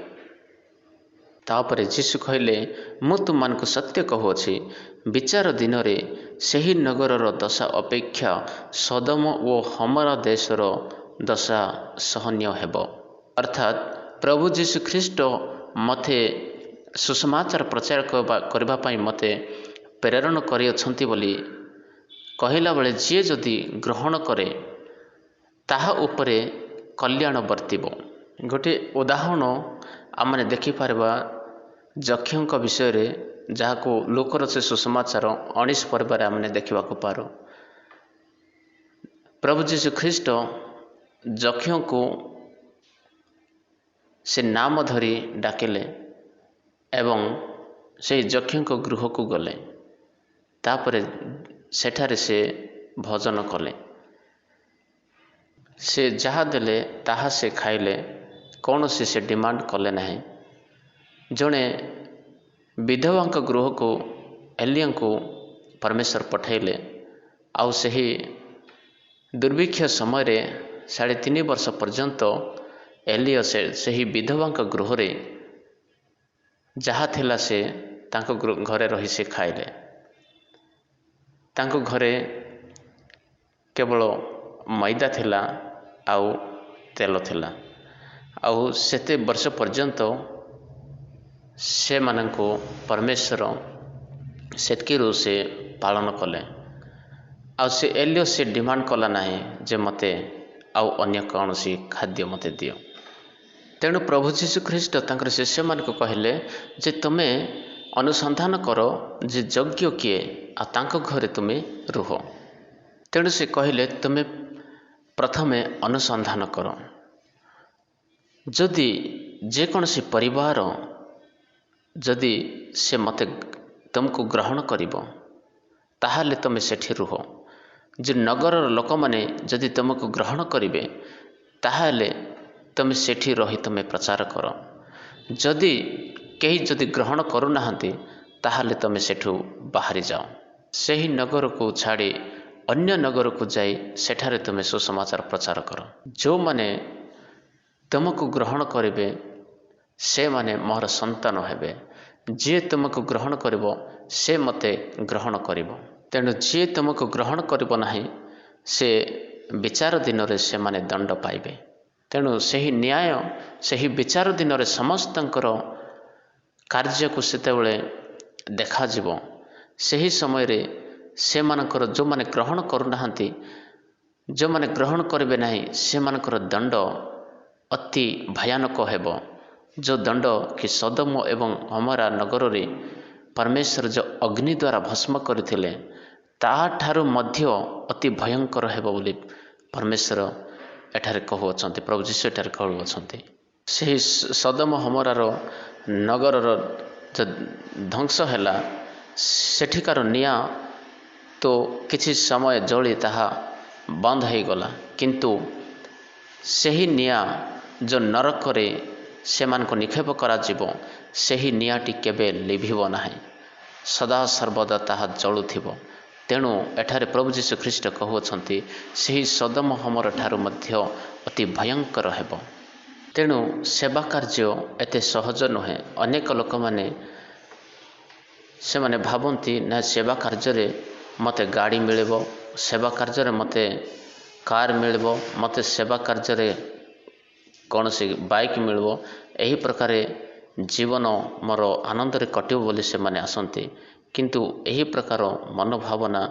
तापरे यीशु कहले मु तुम मानक सत्य कहूची विचार दिन रे सही नगरर दशा अपेक्षा सदम और हमरा देशर दशा सहनीय हेब। अर्थात प्रभु यीशु ख्रीष्ट मते सुसमाचार प्रचार करबा पई मते प्रेरण करियछंती बोली कहला बेले जी जदि ग्रहण करे ताहा उपरे कल्याण बर्तिब। गोटे उदाहरण आमने देखिपारबा जक्षों विषय रे जहाको लोकर से सुसमाचार 19 पर्व आमने देखा पार। प्रभु यीशु ख्रीष्ट जक्षों को से नाम धरी डाकिले एवं से जक्षों गृह को गले तापरे सेठारे से भोजन कले से जहा देले ताहा से खाइले कौन से डिमांड कले नहीं। जड़े विधवा गृह को एलिया को परमेश्वर पठेले आउ सही दुर्भिक्ष समय 3.5 वर्ष पर्यंत एलिया से विधवा गृह रे जहा थिला से तांको घरे रही से खाइले। तांको घरे केवल मैदा थिला आउ तेल थिला आउ सेते वर्ष पर्यंत से मानको परमेश्वर सेतकीरू से पालन कले आउ से एलियो से डिमांड कला नाही जे मते आउ अन्य कौन सी खाद्य मते दियो। तेणु प्रभु यीशु ख्रीष्ट तांकर शिष्य मानक कहले जे तुमे अनुसंधान करो जे यज्ञ किए आ तांको घरे तुमे रुह। तेणु से कहले तुमे प्रथमे अनुसंधान करो जदि जेकोसी परिवार जदि से मते तुमको ग्रहण करिबो ताहाले तुमे सेठी रुह। जे नगर लोक माने जदि तुमको ग्रहण करिवे ताहाले तुमे सेठी रही तुमे प्रचार कर। जदि कहीं जदि ग्रहण करू नाहंती ताहाले तुमे सेठू बाहरी जाओ। सही नगर को छाड़ी अन्य नगर को जाई सेठारे तुमे सुसमाचार प्रचार कर। जो माने तुमको ग्रहण करिवे से माने मोर संतान हेबे जी तुमको ग्रहण करिवो से मते ग्रहण करिवो। तेणु जी तुमको ग्रहण करिवो नाही से विचार दिन रे से माने दंड पाइबे। तेणु सही न्याय सही विचार दिन रे समस्तंकर कार्य को सेतेबेले देखा जिवो। सही समय रे से मानकर जो माने ग्रहण करू नाहंती जो माने ग्रहण करिवे नाही से मानकर दंड अति भयानक हेबो। जो दंड कि सदम एवं हमारा नगर रे परमेश्वर जो अग्नि द्वारा भस्म करथिले ताठारु मध्य अति भयंकर हेबो बोली परमेश्वर एठारे कहउछंती। प्रभु यीशु एठारे कहउछंती से सदम हमारार नगर जो ध्वंस हैला सेठिकार निया तो किछि समय जली ताहा बंद हो गला किंतु सही निया जो नरक रे से मान को निक्षेप करा जीवो सही नियाटी केबे लिभिबो नाही। ସଦା ସର୍ବଦା ତାହା ଜଳୁଥିବ। ତେଣୁ ଏଠାରେ ପ୍ରଭୁ ଯୀଶୁଖ୍ରୀଷ୍ଟ କହୁଅଛନ୍ତି ସେହି ସୋଦମ ଗମୋରା ଠାରୁ ମଧ୍ୟ ଅତି ଭୟଙ୍କର ହେବ। ତେଣୁ ସେବା କାର୍ଯ୍ୟ ଏତେ ସହଜ ନୁହେଁ। ଅନେକ ଲୋକମାନେ ସେମାନେ ଭାବନ୍ତି ନା ସେବା କାର୍ଯ୍ୟରେ ମୋତେ ଗାଡ଼ି ମିଳିବ, ସେବା କାର୍ଯ୍ୟରେ ମୋତେ କାର୍ ମିଳିବ, ମୋତେ ସେବା କାର୍ଯ୍ୟରେ କୌଣସି ବାଇକ୍ ମିଳିବ, ଏହି ପ୍ରକାରେ ଜୀବନ ମୋର ଆନନ୍ଦରେ କଟିବ ବୋଲି ସେମାନେ ଆସନ୍ତି। କିନ୍ତୁ ଏହି ପ୍ରକାର ମନୋଭାବନା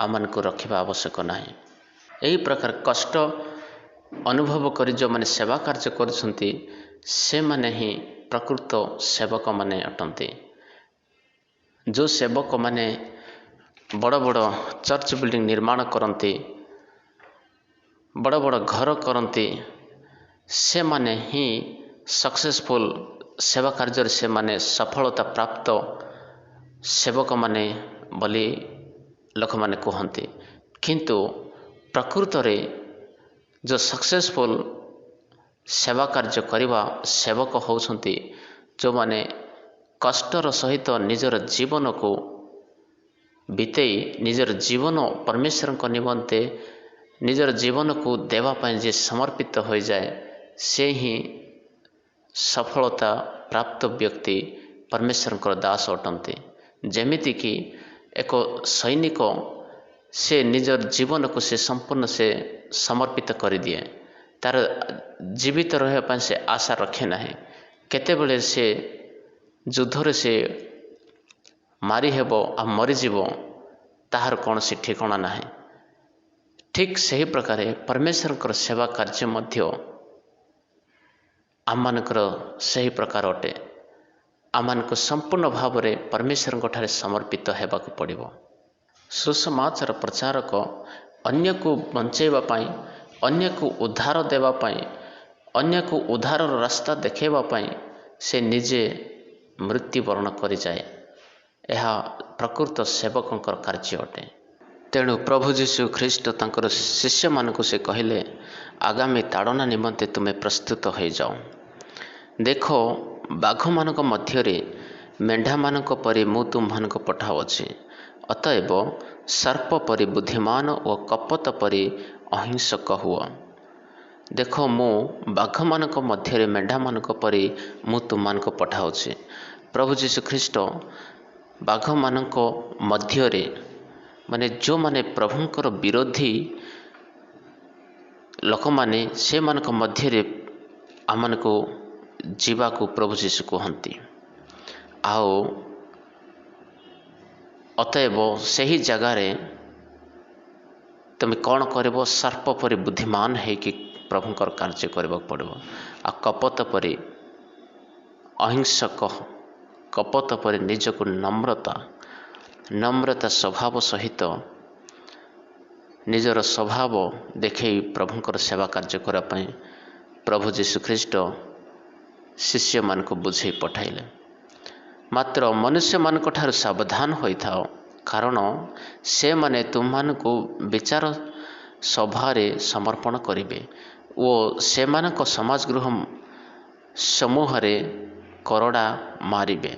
ଆମମାନଙ୍କୁ ରଖିବା ଆବଶ୍ୟକ ନାହିଁ। ଏହି ପ୍ରକାର କଷ୍ଟ ଅନୁଭବ କରି ଯେଉଁମାନେ ସେବା କାର୍ଯ୍ୟ କରୁଛନ୍ତି ସେମାନେ ହିଁ ପ୍ରକୃତ ସେବକମାନେ ଅଟନ୍ତି। ଯେଉଁ ସେବକମାନେ ବଡ଼ ବଡ଼ ଚର୍ଚ୍ଚ ବିଲ୍ଡିଂ ନିର୍ମାଣ କରନ୍ତି, ବଡ଼ ବଡ଼ ଘର କରନ୍ତି, ସେମାନେ ହିଁ ସକ୍ସେସଫୁଲ୍ ସେବା କାର୍ଯ୍ୟରେ ସେମାନେ ସଫଳତା ପ୍ରାପ୍ତ ସେବକମାନେ ବୋଲି ଲୋକମାନେ କୁହନ୍ତି। କିନ୍ତୁ ପ୍ରକୃତରେ ଯେଉଁ ସକ୍ସେସଫୁଲ୍ ସେବା କାର୍ଯ୍ୟ କରିବା ସେବକ ହେଉଛନ୍ତି ଯେଉଁମାନେ କଷ୍ଟର ସହିତ ନିଜର ଜୀବନକୁ ବିତେଇ ନିଜର ଜୀବନ ପରମେଶ୍ୱରଙ୍କ ନିମନ୍ତେ ନିଜର ଜୀବନକୁ ଦେବା ପାଇଁ ଯିଏ ସମର୍ପିତ ହୋଇଯାଏ ସେ ହିଁ ସଫଳତା ପ୍ରାପ୍ତ ବ୍ୟକ୍ତି ପରମେଶ୍ୱରଙ୍କର ଦାସ ଅଟନ୍ତି। ଯେମିତିକି ଏକ ସୈନିକ ସେ ନିଜର ଜୀବନକୁ ସେ ସମ୍ପୂର୍ଣ୍ଣ ସେ ସମର୍ପିତ କରିଦିଏ। ତାର ଜୀବିତ ରହିବା ପାଇଁ ସେ ଆଶା ରଖେ ନାହିଁ। କେତେବେଳେ ସେ ଯୁଦ୍ଧରେ ସେ ମାରି ହେବ ଆଉ ମରିଯିବ ତାହାର କୌଣସି ଠିକଣା ନାହିଁ। ଠିକ୍ ସେହି ପ୍ରକାରେ ପରମେଶ୍ୱରଙ୍କର ସେବା କାର୍ଯ୍ୟ ମଧ୍ୟ ଆମମାନଙ୍କର ସେହି ପ୍ରକାର ଅଟେ। ଆମମାନଙ୍କୁ ସମ୍ପୂର୍ଣ୍ଣ ଭାବରେ ପରମେଶ୍ୱରଙ୍କ ଠାରେ ସମର୍ପିତ ହେବାକୁ ପଡ଼ିବ। ସୁସମାଚାର ପ୍ରଚାରକ ଅନ୍ୟକୁ ବଞ୍ଚାଇବା ପାଇଁ, ଅନ୍ୟକୁ ଉଦ୍ଧାର ଦେବା ପାଇଁ, ଅନ୍ୟକୁ ଉଦ୍ଧାରର ରାସ୍ତା ଦେଖାଇବା ପାଇଁ ସେ ନିଜେ ମୃତ୍ୟୁବରଣ କରିଯାଏ। ଏହା ପ୍ରକୃତ ସେବକଙ୍କର କାର୍ଯ୍ୟ ଅଟେ। ତେଣୁ ପ୍ରଭୁ ଯୀଶୁଖ୍ରୀଷ୍ଟ ତାଙ୍କର ଶିଷ୍ୟମାନଙ୍କୁ ସେ କହିଲେ, ଆଗାମୀ ତାଡ଼ନା ନିମନ୍ତେ ତୁମେ ପ୍ରସ୍ତୁତ ହୋଇଯାଅ। ଦେଖ, ବାଘମାନଙ୍କ ମଧ୍ୟରେ ମେଣ୍ଢାମାନଙ୍କ ପରି ମୁଁ ତୁମମାନଙ୍କୁ ପଠାଉଅଛି। ଅତଏବ ସର୍ପ ପରି ବୁଦ୍ଧିମାନ ଓ କପଟ ପରି ଅହିଂସକ ହୁଅ। ଦେଖ, ମୁଁ ବାଘମାନଙ୍କ ମଧ୍ୟରେ ମେଣ୍ଢାମାନଙ୍କ ପରି ମୁଁ ତୁମମାନଙ୍କୁ ପଠାଉଛି। ପ୍ରଭୁ ଯୀଶୁଖ୍ରୀଷ୍ଟ ବାଘମାନଙ୍କ ମଧ୍ୟରେ ମାନେ ଯେଉଁମାନେ ପ୍ରଭୁଙ୍କର ବିରୋଧୀ ଲୋକମାନେ ସେମାନଙ୍କ ମଧ୍ୟରେ ଆମମାନଙ୍କୁ ଯିବାକୁ ପ୍ରଭୁ ଯୀଶୁ କୁହନ୍ତି। ଆଉ ଅତଏବ ସେହି ଜାଗାରେ ତୁମେ କ'ଣ କରିବ? ସର୍ପ ପରି ବୁଦ୍ଧିମାନ ହେଇକି ପ୍ରଭୁଙ୍କର କାର୍ଯ୍ୟ କରିବାକୁ ପଡ଼ିବ। ଆଉ କପଟ ପରି ଅହିଂସକ, କପଟ ପରି ନିଜକୁ ନମ୍ରତା ସ୍ୱଭାବ ସହିତ ନିଜର ସ୍ୱଭାବ ଦେଖାଇ ପ୍ରଭୁଙ୍କର ସେବା କାର୍ଯ୍ୟ କରିବା ପାଇଁ ପ୍ରଭୁ ଯୀଶୁଖ୍ରୀଷ୍ଟ ଶିଷ୍ୟମାନଙ୍କୁ ବୁଝାଇ ପଠାଇଲେ। ମାତ୍ର ମନୁଷ୍ୟମାନଙ୍କ ଠାରୁ ସାବଧାନ ହୋଇଥାଅ, କାରଣ ସେମାନେ ତୁମମାନଙ୍କୁ ବିଚାର ସଭାରେ ସମର୍ପଣ କରିବେ ଓ ସେମାନଙ୍କ ସମାଜଗୃହ ସମୂହରେ କରଡ଼ା ମାରିବେ।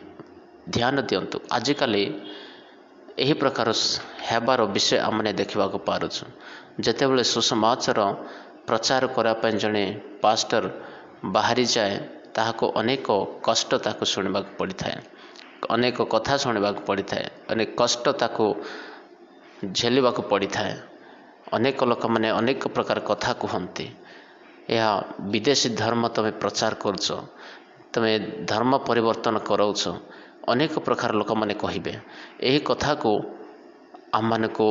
ଧ୍ୟାନ ଦିଅନ୍ତୁ, ଆଜିକାଲି ଏହି ପ୍ରକାର ହେବାର ବିଷୟ ଆମେ ଦେଖିବାକୁ ପାରୁଛୁ। ଯେତେବେଳେ ସୁସମାଚାର ପ୍ରଚାର କରିବା ପାଇଁ ଜଣେ ପାଷ୍ଟର ବାହାରିଯାଏ, ତାହାକୁ ଅନେକ କଷ୍ଟ ତାକୁ ଶୁଣିବାକୁ ପଡ଼ିଥାଏ, ଅନେକ କଥା ଶୁଣିବାକୁ ପଡ଼ିଥାଏ, ଅନେକ କଷ୍ଟ ତାକୁ ଝେଲିବାକୁ ପଡ଼ିଥାଏ। ଅନେକ ଲୋକମାନେ ଅନେକ ପ୍ରକାର କଥା କୁହନ୍ତି। ଏହା ବିଦେଶୀ ଧର୍ମ ତୁମେ ପ୍ରଚାର କରୁଛ, ତୁମେ ଧର୍ମ ପରିବର୍ତ୍ତନ କରାଉଛ, ଅନେକ ପ୍ରକାର ଲୋକମାନେ କହିବେ। ଏହି କଥାକୁ ଆମମାନଙ୍କୁ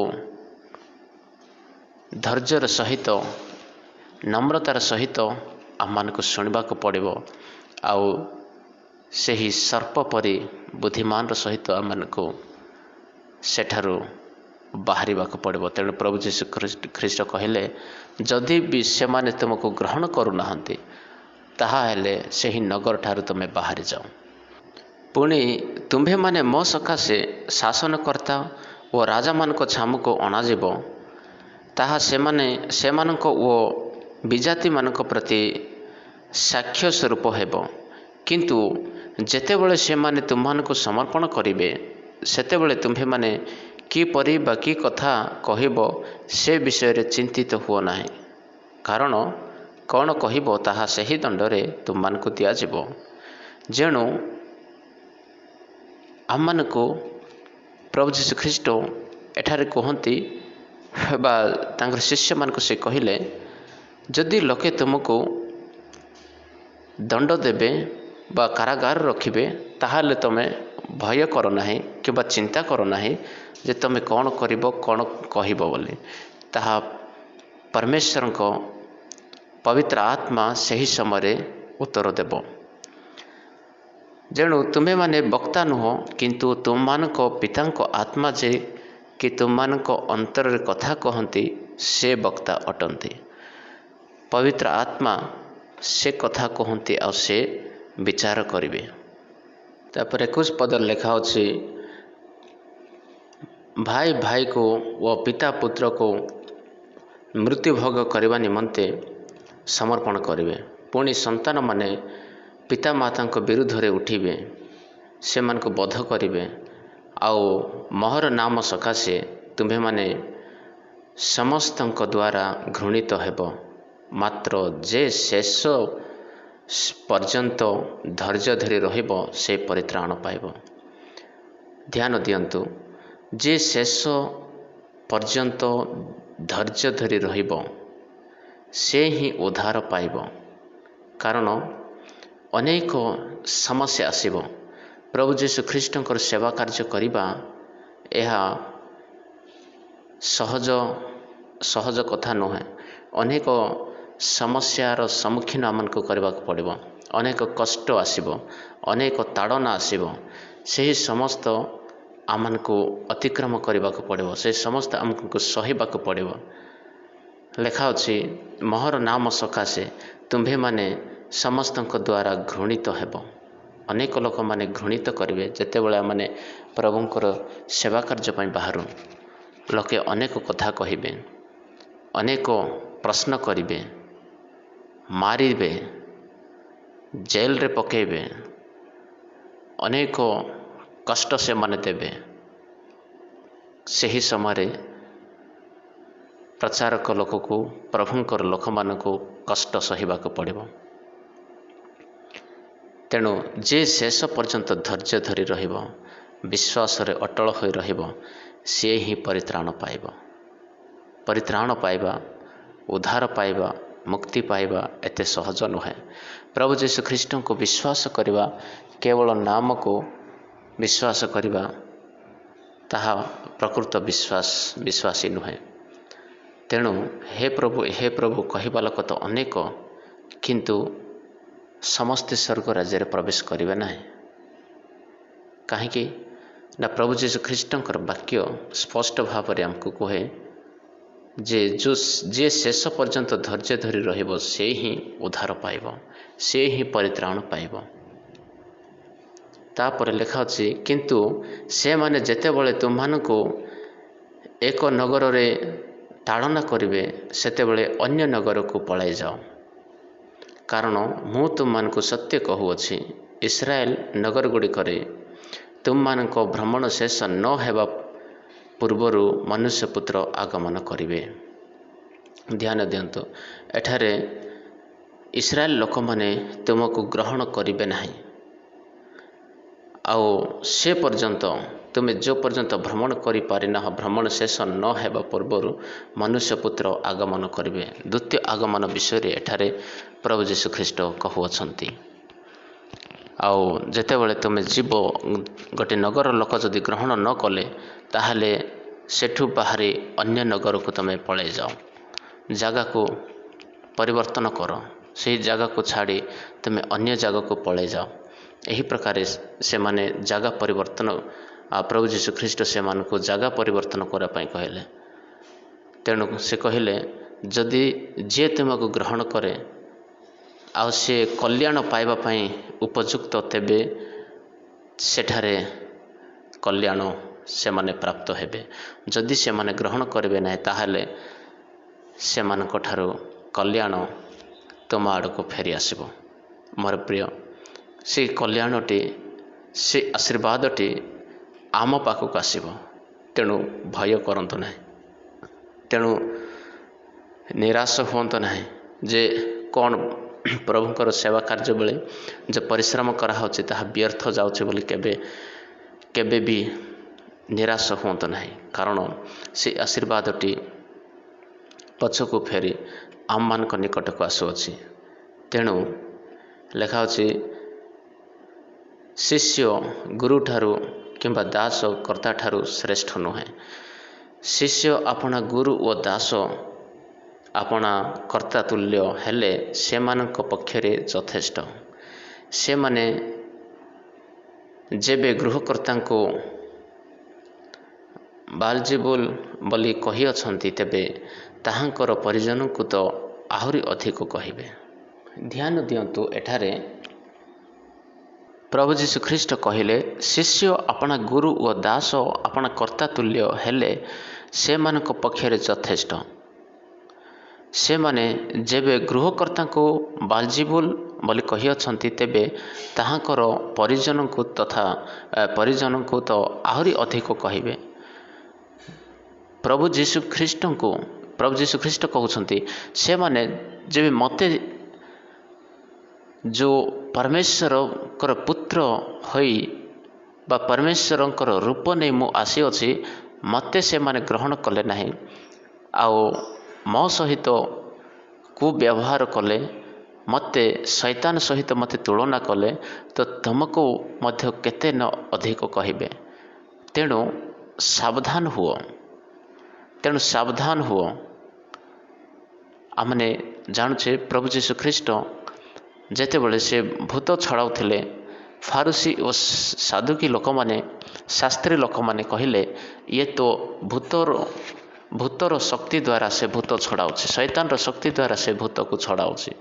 ଧୈର୍ଯ୍ୟର ସହିତ ନମ୍ରତାର ସହିତ ଆମମାନଙ୍କୁ ଶୁଣିବାକୁ ପଡ଼ିବ। ଆଉ ସେହି ସର୍ପ ପରି ବୁଦ୍ଧିମାନର ସହିତ ଆମମାନଙ୍କୁ ସେଠାରୁ ବାହାରିବାକୁ ପଡ଼ିବ। ତେଣୁ ପ୍ରଭୁ ଯୀଶୁଖ୍ରୀଷ୍ଟ କହିଲେ, ଯଦି ବି ସେମାନେ ତୁମକୁ ଗ୍ରହଣ କରୁନାହାନ୍ତି ତାହାହେଲେ ସେହି ନଗରଠାରୁ ତୁମେ ବାହାରିଯାଅ। ପୁଣି ତୁମ୍ଭେମାନେ ମୋ ସକାଶେ ଶାସନକର୍ତ୍ତା ଓ ରାଜାମାନଙ୍କ ଛାମୁକୁ ଅଣାଯିବ, ତାହା ସେମାନଙ୍କ ଓ ବିଜାତିମାନଙ୍କ ପ୍ରତି ସାକ୍ଷ୍ୟ ସ୍ୱରୂପ ହେବ। କିନ୍ତୁ ଯେତେବେଳେ ସେମାନେ ତୁମମାନଙ୍କୁ ସମର୍ପଣ କରିବେ, ସେତେବେଳେ ତୁମ୍ଭେମାନେ କିପରି ବା କି କଥା କହିବ ସେ ବିଷୟରେ ଚିନ୍ତିତ ହୁଅ ନାହିଁ, କାରଣ କ'ଣ କହିବ ତାହା ସେହି ଦଣ୍ଡରେ ତୁମମାନଙ୍କୁ ଦିଆଯିବ। ଯେଣୁ ଆମମାନଙ୍କୁ ପ୍ରଭୁ ଯୀଶୁଖ୍ରୀଷ୍ଟ ଏଠାରେ କୁହନ୍ତି ବା ତାଙ୍କର ଶିଷ୍ୟମାନଙ୍କୁ ସେ କହିଲେ, ଯଦି ଲୋକେ ତୁମକୁ ଦଣ୍ଡ ଦେବେ ବା କାରାଗାର ରଖିବେ, ତାହେଲେ ତୁମେ ଭୟ କର ନାହିଁ କିମ୍ବା ଚିନ୍ତା କର ନାହିଁ ଯେ ତୁମେ କ'ଣ କରିବ, କ'ଣ କହିବ ବୋଲି। ତାହା ପରମେଶ୍ୱରଙ୍କ ପବିତ୍ର ଆତ୍ମା ସେହି ସମୟରେ ଉତ୍ତର ଦେବ। ଯେଣୁ ତୁମେମାନେ ବକ୍ତା ନୁହଁ, କିନ୍ତୁ ତୁମମାନଙ୍କ ପିତାଙ୍କ ଆତ୍ମା ଯେ କି ତୁମମାନଙ୍କ ଅନ୍ତରରେ କଥା କହନ୍ତି ସେ ବକ୍ତା ଅଟନ୍ତି। ପବିତ୍ର ଆତ୍ମା ସେ କଥା କହନ୍ତି ଆଉ ସେ ବିଚାର କରିବେ। ତାପରେ 21 ପଦରେ ଲେଖା ଅଛି, ଭାଇ ଭାଇକୁ ଓ ପିତା ପୁତ୍ରକୁ ମୃତ୍ୟୁଭୋଗ କରିବା ନିମନ୍ତେ ସମର୍ପଣ କରିବେ। ପୁଣି ସନ୍ତାନମାନେ ପିତାମାତାଙ୍କ ବିରୁଦ୍ଧରେ ଉଠିବେ, ସେମାନଙ୍କୁ ବଧ କରିବେ। ଆଉ ମୋହର ନାମ ସକାଶେ ତୁମ୍ଭେମାନେ ସମସ୍ତଙ୍କ ଦ୍ୱାରା ଘୃଣିତ ହେବ। ମାତ୍ର ଯେ ଶେଷ ପର୍ଯ୍ୟନ୍ତ ଧୈର୍ଯ୍ୟ ଧରି ରହିବ ସେ ପରିତ୍ରାଣ ପାଇବ। ଧ୍ୟାନ ଦିଅନ୍ତୁ, ଯେ ଶେଷ ପର୍ଯ୍ୟନ୍ତ ଧୈର୍ଯ୍ୟ ଧରି ରହିବ ସେ ହିଁ ଉଦ୍ଧାର ପାଇବ। କାରଣ ଅନେକ ସମସ୍ୟା ଆସିବ। ପ୍ରଭୁ ଯୀଶୁଖ୍ରୀଷ୍ଟଙ୍କର ସେବା କାର୍ଯ୍ୟ କରିବା ଏହା ସହଜ କଥା ନୁହେଁ। ଅନେକ ସମସ୍ୟାର ସମ୍ମୁଖୀନ ଆମମାନଙ୍କୁ କରିବାକୁ ପଡ଼ିବ। ଅନେକ କଷ୍ଟ ଆସିବ, ଅନେକ ତାଡ଼ନା ଆସିବ। ସେହି ସମସ୍ତ ଆମମାନଙ୍କୁ ଅତିକ୍ରମ କରିବାକୁ ପଡ଼ିବ, ସେ ସମସ୍ତ ଆମକୁ ସହିବାକୁ ପଡ଼ିବ। ଲେଖା ଅଛି, ମୋହର ନାମ ସକାଶେ ତୁମ୍ଭେମାନେ ସମସ୍ତଙ୍କ ଦ୍ୱାରା ଘୃଣିତ ହେବ। ଅନେକ ଲୋକମାନେ ଘୃଣିତ କରିବେ। ଯେତେବେଳେ ଆମେ ପ୍ରଭୁଙ୍କର ସେବା କାର୍ଯ୍ୟ ପାଇଁ ବାହାରୁ, ଲୋକେ ଅନେକ କଥା କହିବେ, ଅନେକ ପ୍ରଶ୍ନ କରିବେ, ମାରିବେ, ଜେଲରେ ପକାଇବେ, ଅନେକ କଷ୍ଟ ସେମାନେ ଦେବେ। ସେହି ସମୟରେ ପ୍ରଚାରକ ଲୋକକୁ, ପ୍ରଭୁଙ୍କର ଲୋକମାନଙ୍କୁ କଷ୍ଟ ସହିବାକୁ ପଡ଼ିବ। ତେଣୁ ଯେ ଶେଷ ପର୍ଯ୍ୟନ୍ତ ଧୈର୍ଯ୍ୟ ଧରି ରହିବ, ବିଶ୍ୱାସରେ ଅଟଳ ହୋଇ ରହିବ, ସିଏ ହିଁ ପରିତ୍ରାଣ ପାଇବ। ପରିତ୍ରାଣ ପାଇବା, ଉଦ୍ଧାର ପାଇବା, ମୁକ୍ତି ପାଇବା ଏତେ ସହଜ ନୁହେଁ। ପ୍ରଭୁ ଯୀଶୁଖ୍ରୀଷ୍ଟଙ୍କୁ ବିଶ୍ୱାସ କରିବା, କେବଳ ନାମକୁ ବିଶ୍ୱାସ କରିବା, ତାହା ପ୍ରକୃତ ବିଶ୍ୱାସୀ ନୁହେଁ। ତେଣୁ ହେ ପ୍ରଭୁ କହିବା ଲୋକ ତ ଅନେକ, କିନ୍ତୁ ସମସ୍ତେ ସ୍ୱର୍ଗ ରାଜ୍ୟରେ ପ୍ରବେଶ କରିବେ ନାହିଁ। କାହିଁକି ନା ପ୍ରଭୁ ଯୀଶୁଖ୍ରୀଷ୍ଟଙ୍କର ବାକ୍ୟ ସ୍ପଷ୍ଟ ଭାବରେ ଆମକୁ କୁହେ ଯେ ଯିଏ ଶେଷ ପର୍ଯ୍ୟନ୍ତ ଧୈର୍ଯ୍ୟ ଧରି ରହିବ ସେ ହିଁ ଉଦ୍ଧାର ପାଇବ, ସେ ହିଁ ପରିତ୍ରାଣ ପାଇବ। ତାପରେ ଲେଖା ଅଛି, କିନ୍ତୁ ସେମାନେ ଯେତେବେଳେ ତୁମମାନଙ୍କୁ ଏକ ନଗରରେ ତାଡ଼ନା କରିବେ, ସେତେବେଳେ ଅନ୍ୟ ନଗରକୁ ପଳାଇ ଯାଅ। କାରଣ ମୁଁ ତୁମମାନଙ୍କୁ ସତ୍ୟ କହୁଅଛି, ଇସ୍ରାଏଲ ନଗରଗୁଡ଼ିକରେ ତୁମମାନଙ୍କ ଭ୍ରମଣ ଶେଷ ନ ହେବା ପୂର୍ବରୁ ମନୁଷ୍ୟପୁତ୍ର ଆଗମନ କରିବେ। ଧ୍ୟାନ ଦିଅନ୍ତୁ, ଏଠାରେ ଇସ୍ରାଏଲ ଲୋକମାନେ ତୁମକୁ ଗ୍ରହଣ କରିବେ ନାହିଁ। ଆଉ ସେ ପର୍ଯ୍ୟନ୍ତ ତୁମେ ଯେଉଁ ପର୍ଯ୍ୟନ୍ତ ଭ୍ରମଣ କରିପାରିନାହ, ଭ୍ରମଣ ଶେଷ ନ ହେବା ପୂର୍ବରୁ ମନୁଷ୍ୟପୁତ୍ର ଆଗମନ କରିବେ। ଦ୍ୱିତୀୟ ଆଗମନ ବିଷୟରେ ଏଠାରେ ପ୍ରଭୁ ଯୀଶୁଖ୍ରୀଷ୍ଟ କହୁଅଛନ୍ତି। ଆଉ ଯେତେବେଳେ ତୁମେ ଯିବ, ଗୋଟିଏ ନଗର ଲୋକ ଯଦି ଗ୍ରହଣ ନ କଲେ, ତାହେଲେ ସେଠୁ ବାହାରି ଅନ୍ୟ ନଗରକୁ ତୁମେ ପଳାଇ ଯାଅ, ଜାଗାକୁ ପରିବର୍ତ୍ତନ କର, ସେହି ଜାଗାକୁ ଛାଡ଼ି ତୁମେ ଅନ୍ୟ ଜାଗାକୁ ପଳାଇ ଯାଅ। ଏହି ପ୍ରକାରେ ସେମାନେ ଜାଗା ପରିବର୍ତ୍ତନ, ପ୍ରଭୁ ଯୀଶୁଖ୍ରୀଷ୍ଟ ସେମାନଙ୍କୁ ଜାଗା ପରିବର୍ତ୍ତନ କରିବା ପାଇଁ କହିଲେ। ତେଣୁ ସେ କହିଲେ, ଯଦି ଯିଏ ତୁମକୁ ଗ୍ରହଣ କରେ ଆଉ ସେ କଲ୍ୟାଣ ପାଇବା ପାଇଁ ଉପଯୁକ୍ତ, ତେବେ ସେଠାରେ କଲ୍ୟାଣ ସେମାନେ ପ୍ରାପ୍ତ ହେବେ। ଯଦି ସେମାନେ ଗ୍ରହଣ କରିବେ ନାହିଁ, ତାହେଲେ ସେମାନଙ୍କ ଠାରୁ କଲ୍ୟାଣ ତୁମ ଆଡ଼କୁ ଫେରି ଆସିବ। ମୋର ପ୍ରିୟ, ସେ କଲ୍ୟାଣଟି, ସେ ଆଶୀର୍ବାଦଟି आम पाखक आसिब। तेणु भय करंतु नहीं, तेणु निराश हुअंतु नहीं जे कौन प्रभुंकर सेवा कार्य बेले जो परिश्रम कराहोछि ताहा व्यर्थ जाउछि बोली केबे भी निराश हुअंतु नहीं। कारण से आशीर्वादटी पछकु फेरी आम मानक निकटक आसुअछि। तेणु लेखा अछि शिष्य गुरु ठारू किंबा दास कर्ता ठारू श्रेष्ठ नुहे। शिष्य अपना गुरु ओ दास अपना कर्ता तुल्य हेले सेमानक पक्षरे यथेष्ट। से माने जेबे गृहकर्ता को बालजीबुल बोली कही अछंती तेबे ताहांकर परिजन को तो आहुरी अधिक कहिबे। ध्यान दियंतु एठारे प्रभु जीशु ख्रीष्ट कहिले शिष्य अपना गुरु ओ दास अपना कर्ता तुल्य हेले सेमानक पक्षरे यथेष्ट। से माने जेबे गृहकर्ता को बालजीबुल बोली कही अछंती तेबे ताहांकर परिजन को तो आहुरी अधिक कहिबे। प्रभु जीशु ख्रीष्ट कहउछंती से माने जेबे मते जो परमेश्वर कर पुत्र होई बा परमेश्वर कर रूप नहीं मु आसी अछि मते से माने ग्रहण कले नहीं आओ मो सहित कुव्यवहार कले मते शैतान सहित मते तुलना कले तो तुमको मध्य केते न अधिक कहिबे। तेणु सावधान हुओ। आमने जानुछे प्रभु जीशु ख्रीष्ट जेते बड़े से भूत छड़ाउथिले फारूसी और साधुकी लोक माने शास्त्री लोक माने कहिले ये तो भूतर शक्ति द्वारा से भूत छड़ाउछि, शैतान रो शक्ति द्वारा से भूत को छड़ाउछि।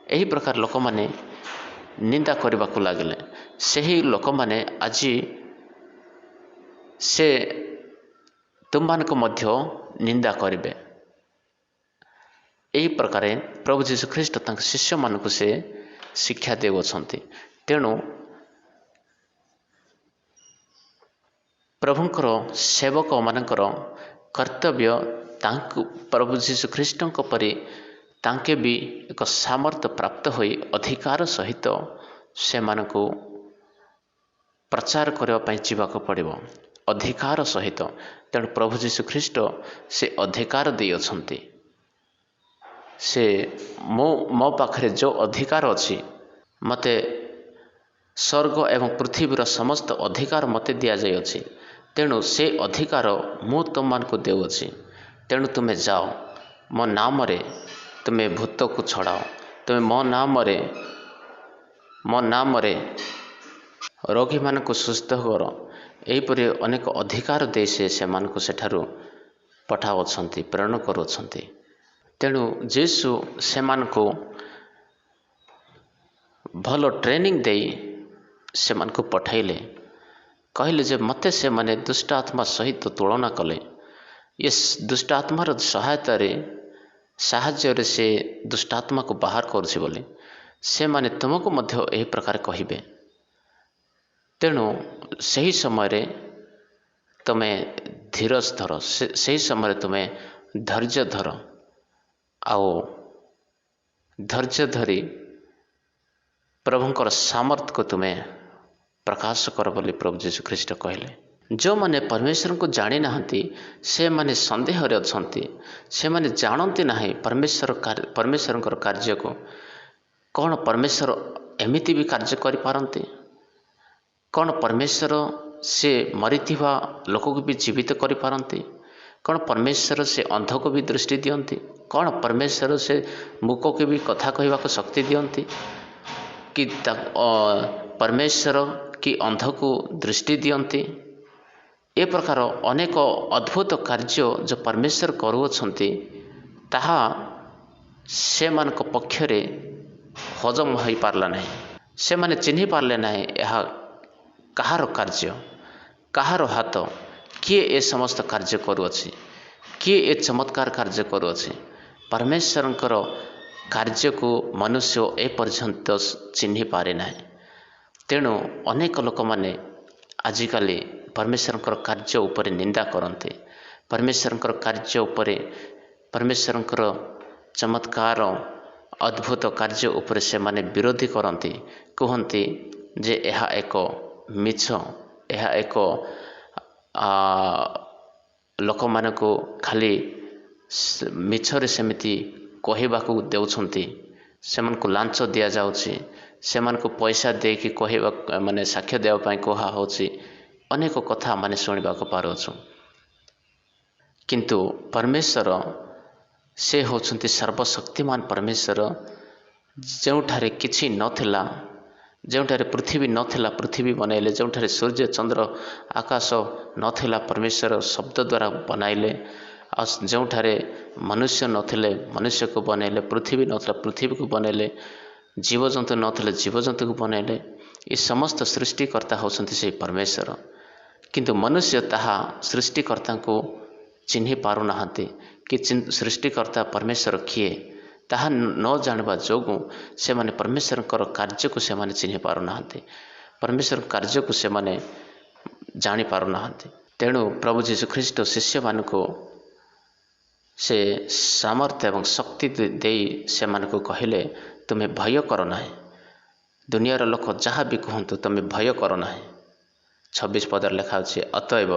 एही प्रकार लोक माने निंदा करबा को लागले। सेही लोक माने आजी से तुमको मध्य निंदा करिबे। एही प्रकार प्रभु जीशु ख्रीष्ट तंक शिष्य मानक से शिक्षा देउछंती। तेणु प्रभुंकर सेवक मानकर कर्तव्य तांकु प्रभु जीशु ख्रीष्टଙ୍କ परि तांके भी एक सामर्थ्य प्राप्त होई अधिकार सहित से मानकु प्रचार करबा पई जीवाक पड़िबो अधिकार सहित। तेणु प्रभु जीशु ख्रीष्ट से अधिकार देइ अछंती। से मो पाखरे जो अधिकार अछि मते स्वर्ग एवं पृथ्वीर समस्त अधिकार मते दिया जाय अछि। तेणु से अधिकार मु तुममान को देउछि। तेणु तुमे जाओ मो नाम रे तुमे भूत को छड़ाओ, तुमे मो नाम रे रोगी मान को सुस्थ कर। एहीपरि अनेक अधिकार दे से मानकु सेठारु पठाउछंती प्रेरण करूछंती। तेणु जेसु से मानकु भलो ट्रेनिंग देई से मानकु पठाइले कहले जे मते से माने दुष्ट आत्मा सहित तुलना कले ये दुष्ट आत्मार सहायता रे साहाय्य रे से दुष्ट आत्मा को बाहर करूछि बोली से माने तुमको मध्य एही प्रकार कहिबे। तेणु सही समय रे तमे धीरज धर, सही समय तमे धैर्य धर आओ धैर्य धरी प्रभुंकर सामर्थ्य को तुम्हें प्रकाश कर बोली प्रभु जीशु ख्रीष्ट कहले। जो माने परमेश्वर को जानी नाहंती से माने संदेह रे अछंती, से माने जानती नाही परमेश्वर कार्य को कौन परमेश्वर एमिति भी कार्य करि पारंती, कौन परमेश्वर से मरिथिबा लोक को भी जीवित करि पारंती, कौन परमेश्वर से अंध को भी दृष्टि दियंती, कौन परमेश्वर से मूक को भी कथा कहवा को शक्ति दियंती कि परमेश्वर की अंध को दृष्टि दियंती। ए प्रकार अनेक अद्भुत कार्य जो परमेश्वर करूछंती ताहा से मानक पक्षरे हजम हो पारला नहीं, से माने चिन्हि पारले नहीं यह कहार कार्य, कहार हाथ, किए ए समस्त कार्य करूअछि, किए ए चमत्कार कार्य करूअछि। परमेश्वरंकर कार्य को मनुष्य ए पर्यंत चिन्हि पारे नहीं। तेणु अनेक लोक माने आजिकाली परमेश्वरଙ୍କର କାର୍ଯ୍ୟ ଉପରେ ନିନ୍ଦା କରନ୍ତି, परमेश्वरଙ୍କର କାର୍ଯ୍ୟ ଉପରେ, परमेश्वरଙ୍କର चमत्कार अद्भुत कार्य उपरे से माने विरोधी करती, कहती जे यह एक मिछ, यह एक लोक मान को खाली मिछरे सेमिति कहवाक देउछंती, सेमानकु लांच दिया जाउछि, सेमानकु पैसा देकी कहवा माने साक्ष्य देवा पई कहा होछि, अनेक कथा माने सुनिबाक पारोछु। किंतु परमेश्वर से होछंती सर्वशक्तिमान परमेश्वर, जोठारे किछि नथिला, जोठारे पृथ्वी नथिला पृथ्वी बनैले, जोठारे सूर्य चंद्र आकाश नथिला परमेश्वर शब्द द्वारा बनाइले, आ जोठारे मनुष्य नथिले मनुष्य को बनैले, पृथ्वी नथिला पृथ्वी को बनैले, जीवजंतु नथिले जीवजंतु को बनैले। ये समस्त सृष्टिकर्ता होछंती से परमेश्वर, किंतु मनुष्य ताहा सृष्टिकर्ता को चिन्हि पारु नाहंती कि सृष्टिकर्ता परमेश्वर किए, ताहा न जानवा जोगु से माने परमेश्वर कार्य को से माने चिन्हि पारु नाहंती, परमेश्वर कार्य को से माने जानि पारु नाहंती। तेणु प्रभु जीशु ख्रीष्ट शिष्य मान को से सामर्थ्य एवं शक्ति देई से मान को कहले, तुम्हें भय कर ना, दुनियार लोक जहाँ भी कहतु तुम्हें भय कर ना। 26 पदर लिखा अछि, अतएव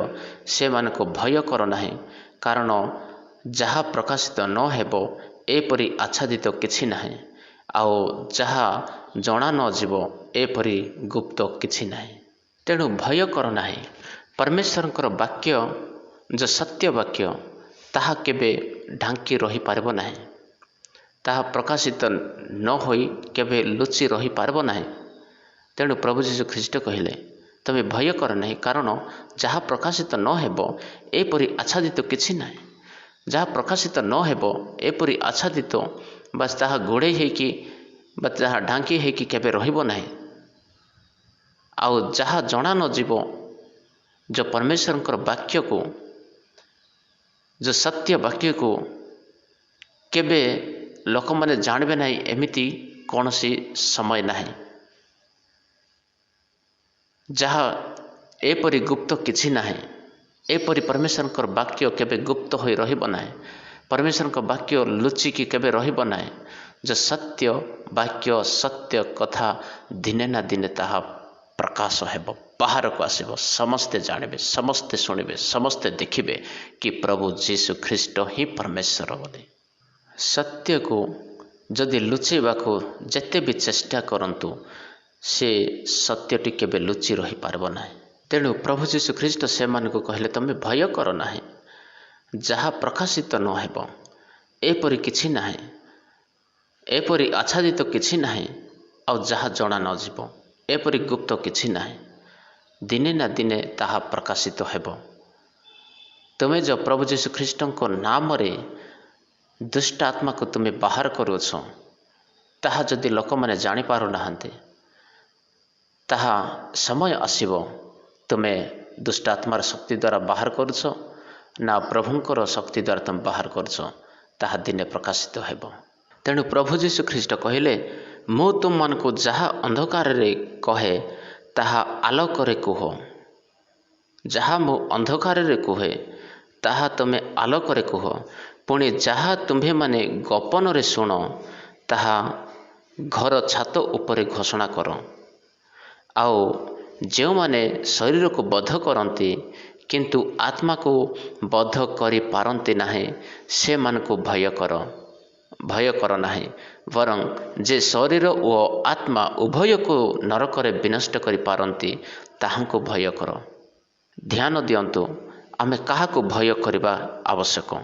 से मान को भय कर ना, कारण जहाँ प्रकाशित न हेबो एपरि आच्छादित किछि नाही, आओ जहाँ जना न जीवो एपरि गुप्त किछि नाही। तेणु भय कर ना। परमेश्वरंकर वाक्य जो सत्य वाक्य ताहा केबे ढांकी रही पारबो नाही, ताहा प्रकाशित न होई केबे लुचि रही पारबो नाही। तेणु प्रभु जीशु ख्रीष्ट कहले, तमे भय कर नहीं, कारण जहाँ प्रकाशित न हेबो एपरि आच्छादित किछि नाही। जहाँ प्रकाशित न हेबो एपरि आच्छादित बस ताहा घोड़े हेकि बा ताहा ढांकी हेकि केबे रहिबो नाही। आउ जहाँ जना न जीवो जो परमेश्वरंकर वाक्य को, जो सत्य वाक्य को केबे लोक माने जानबे नाही, एमिति कौनसी समय नाही। जहाँ एपरि गुप्त किछि नाही, एपरि परमेश्वरंकर वाक्य केबे गुप्त होई रहिबो नाही, परमेश्वरंकर वाक्य लुचिकी केबे रहिबो नाही। जो सत्य वाक्य सत्य कथा दिने ना दिने ताहा प्रकाश हेबो, बाहर को आसीबो, समस्ते जानबे, समस्ते सुनिबे, समस्ते देखिबे कि प्रभु जीशु ख्रीष्ट ही परमेश्वर बोली। सत्य को जदि लुचेबा को जेते भी चेष्टा करंतु से सत्यटी केबे लुचि रही पारबो नाही। तेणु प्रभु जीशु ख्रीष्ट से मान को कहले, तमे भय कर नाही, जहाँ प्रकाशित न हेबो एपरि किछि नाही, एपरि आच्छादित किछि नाही, और जहाँ जना न जीवो एपरि गुप्त किछि नाही। दिने ना दिने ताहा प्रकाशित हेबो। तुमे जो प्रभु जीशु ख्रीष्ट को नाम रे दुष्ट आत्मा को तुम्हें बाहर करुछ, ताहा जदि लोक माने जानि पारु नाहंते, ताहा समय आसीबो तुमे दुष्ट आत्मार शक्ति द्वारा बाहर करुछ ना प्रभुंकर शक्ति द्वारा तुम बाहर करुछ, ताहा दिने प्रकाशित हेबो। तेणु प्रभु जीशु ख्रीष्ट कहले, मु तुम मान को जहाँ अंधकार रे कहे ताहा आलोक रे कुह, जहाँ मु अंधकार रे कुहे ताहा तुमे आलोक रे कुह, पुणी जहाँ तुम्हें माने गोपन रे शुण ताहा घर छात उपरे घोषणा कर। आओ जो माने शरीर को बध करती किंतु आत्मा को बध करि पारंती नाही, से मान को भय कर नाही, वरं जे शरीर और आत्मा उभय को नरक रे विनष्ट करि पारंती ताहांको भय कर। ध्यान दियंतु, आमे काहाको भय करिबा आवश्यक,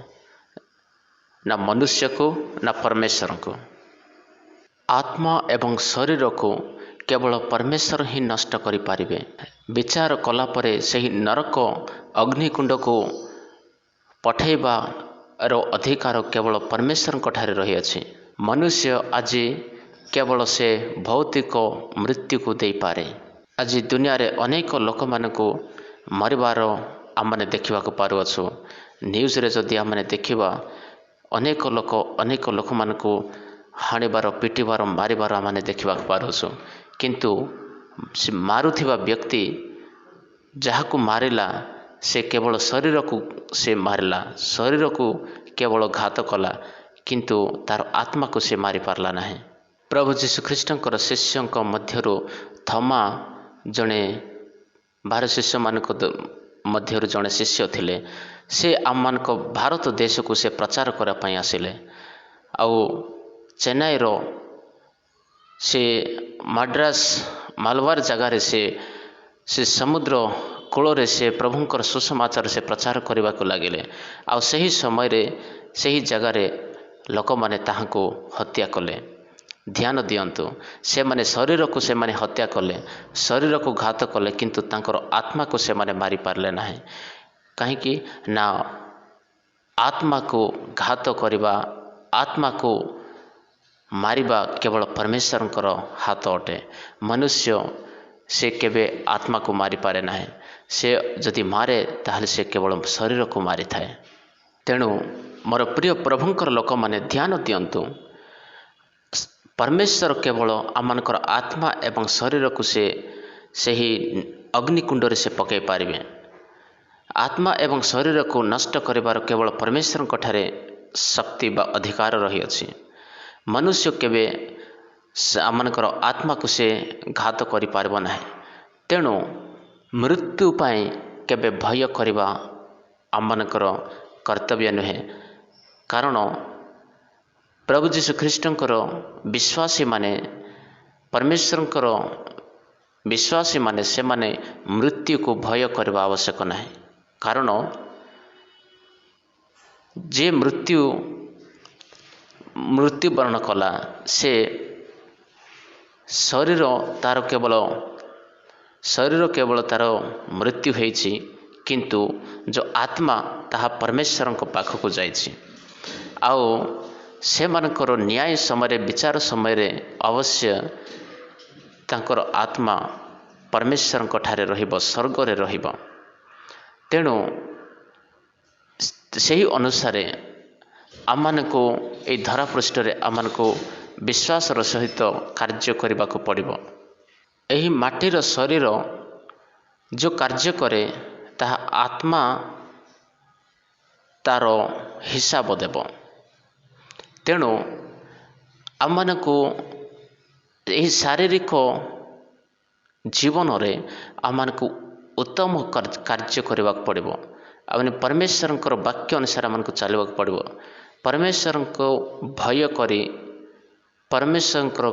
ना मनुष्य को ना परमेश्वर को। आत्मा एवं शरीर को केवल परमेश्वर ही नष्ट करि पारिबे। विचार कला परे सही नरक अग्निकुंड को पठेबार अधिकार केवल परमेश्वर ठारे रही अछि। मनुष्य आज केवल से भौतिक मृत्यु को दे पारे। आज दुनिया रे अनेक लोक मान को मरबार आम मैंने देखा पारुअछु। न्यूज रे जदि आम देखा अनेक लोक मान को हाणिबार पिटिबार मारिबार आम देखा पारुछु, किंतु मारुथिबा व्यक्ति ଯାହାକୁ ମାରିଲା ସେ କେବଳ ଶରୀରକୁ ସେ ମାରିଲା, ଶରୀରକୁ କେବଳ ଘାତ କଲା, କିନ୍ତୁ ତାର ଆତ୍ମାକୁ ସେ ମାରିପାରିଲା ନାହିଁ। ପ୍ରଭୁ ଯୀଶୁଖ୍ରୀଷ୍ଟଙ୍କର ଶିଷ୍ୟଙ୍କ ମଧ୍ୟରୁ ଥମା ଜଣେ 12 ଶିଷ୍ୟମାନଙ୍କ ମଧ୍ୟରୁ ଜଣେ ଶିଷ୍ୟ ଥିଲେ। ସେ ଆମମାନଙ୍କ ଭାରତ ଦେଶକୁ ସେ ପ୍ରଚାର କରିବା ପାଇଁ ଆସିଲେ। ଆଉ ଚେନ୍ନାଇର ସେ ମାଡ୍ରାସ ମାଲବାର ଜାଗାରେ ସେ ସମୁଦ୍ର କୂଳରେ ସେ ପ୍ରଭୁଙ୍କର ସୁସମାଚାର ସେ ପ୍ରଚାର କରିବାକୁ ଲାଗିଲେ। ଆଉ ସେହି ସମୟରେ ସେହି ଜାଗାରେ ଲୋକମାନେ ତାହାଙ୍କୁ ହତ୍ୟା କଲେ। ଧ୍ୟାନ ଦିଅନ୍ତୁ, ସେମାନେ ଶରୀରକୁ ସେମାନେ ହତ୍ୟା କଲେ, ଶରୀରକୁ ଘାତ କଲେ, କିନ୍ତୁ ତାଙ୍କର ଆତ୍ମାକୁ ସେମାନେ ମାରିପାରିଲେ ନାହିଁ। କାହିଁକି ନା ଆତ୍ମାକୁ ଘାତ କରିବା, ଆତ୍ମାକୁ ମାରିବା କେବଳ ପରମେଶ୍ୱରଙ୍କର ହାତ ଅଟେ। ମନୁଷ୍ୟ ସେ କେବେ ଆତ୍ମାକୁ ମାରିପାରେ ନାହିଁ। ସେ ଯଦି ମାରେ ତାହେଲେ ସେ କେବଳ ଶରୀରକୁ ମାରିଥାଏ। ତେଣୁ ମୋର ପ୍ରିୟ ପ୍ରଭୁଙ୍କର ଲୋକମାନେ ଧ୍ୟାନ ଦିଅନ୍ତୁ, ପରମେଶ୍ୱର କେବଳ ଆମମାନଙ୍କର ଆତ୍ମା ଏବଂ ଶରୀରକୁ ସେ ସେହି ଅଗ୍ନିକୁଣ୍ଡରେ ସେ ପକାଇ ପାରିବେ। ଆତ୍ମା ଏବଂ ଶରୀରକୁ ନଷ୍ଟ କରିବାର କେବଳ ପରମେଶ୍ୱରଙ୍କ ଠାରେ ଶକ୍ତି ବା ଅଧିକାର ରହିଅଛି। ମନୁଷ୍ୟ କେବେ ଆମମାନଙ୍କର ଆତ୍ମାକୁ ସେ ଘାତ କରିପାରିବ ନାହିଁ। ତେଣୁ ମୃତ୍ୟୁ ପାଇଁ କେବେ ଭୟ କରିବା ଆମମାନଙ୍କର କର୍ତ୍ତବ୍ୟ ନୁହେଁ। କାରଣ ପ୍ରଭୁ ଯୀଶୁଖ୍ରୀଷ୍ଟଙ୍କର ବିଶ୍ୱାସୀମାନେ, ପରମେଶ୍ୱରଙ୍କର ବିଶ୍ୱାସୀମାନେ, ସେମାନେ ମୃତ୍ୟୁକୁ ଭୟ କରିବା ଆବଶ୍ୟକ ନାହିଁ। କାରଣ ଯେ ମୃତ୍ୟୁବରଣ କଲା, ସେ ଶରୀର କେବଳ ତାର ମୃତ୍ୟୁ ହେଇଛି, କିନ୍ତୁ ଯେଉଁ ଆତ୍ମା ତାହା ପରମେଶ୍ୱରଙ୍କ ପାଖକୁ ଯାଇଛି। ଆଉ ସେମାନଙ୍କର ନ୍ୟାୟ ସମୟରେ, ବିଚାର ସମୟରେ ଅବଶ୍ୟ ତାଙ୍କର ଆତ୍ମା ପରମେଶ୍ୱରଙ୍କ ଠାରେ ରହିବ, ସ୍ୱର୍ଗରେ ରହିବ। ତେଣୁ ସେହି ଅନୁସାରେ ଆମମାନଙ୍କୁ ଏହି ଧରାପୃଷ୍ଠରେ ଆମମାନଙ୍କୁ ବିଶ୍ୱାସର ସହିତ କାର୍ଯ୍ୟ କରିବାକୁ ପଡ଼ିବ। ଏହି ମାଟିର ଶରୀର ଯେଉଁ କାର୍ଯ୍ୟ କରେ ତାହା ଆତ୍ମା ତାର ହିସାବ ଦେବ। ତେଣୁ ଆମମାନଙ୍କୁ ଏହି ଶାରୀରିକ ଜୀବନରେ ଆମମାନଙ୍କୁ ଉତ୍ତମ କାର୍ଯ୍ୟ କରିବାକୁ ପଡ଼ିବ। ଆମେ ପରମେଶ୍ୱରଙ୍କର ବାକ୍ୟ ଅନୁସାରେ ଆମମାନଙ୍କୁ ଚାଲିବାକୁ ପଡ଼ିବ। ପରମେଶ୍ୱରଙ୍କୁ ଭୟ କରି, ପରମେଶ୍ୱରଙ୍କର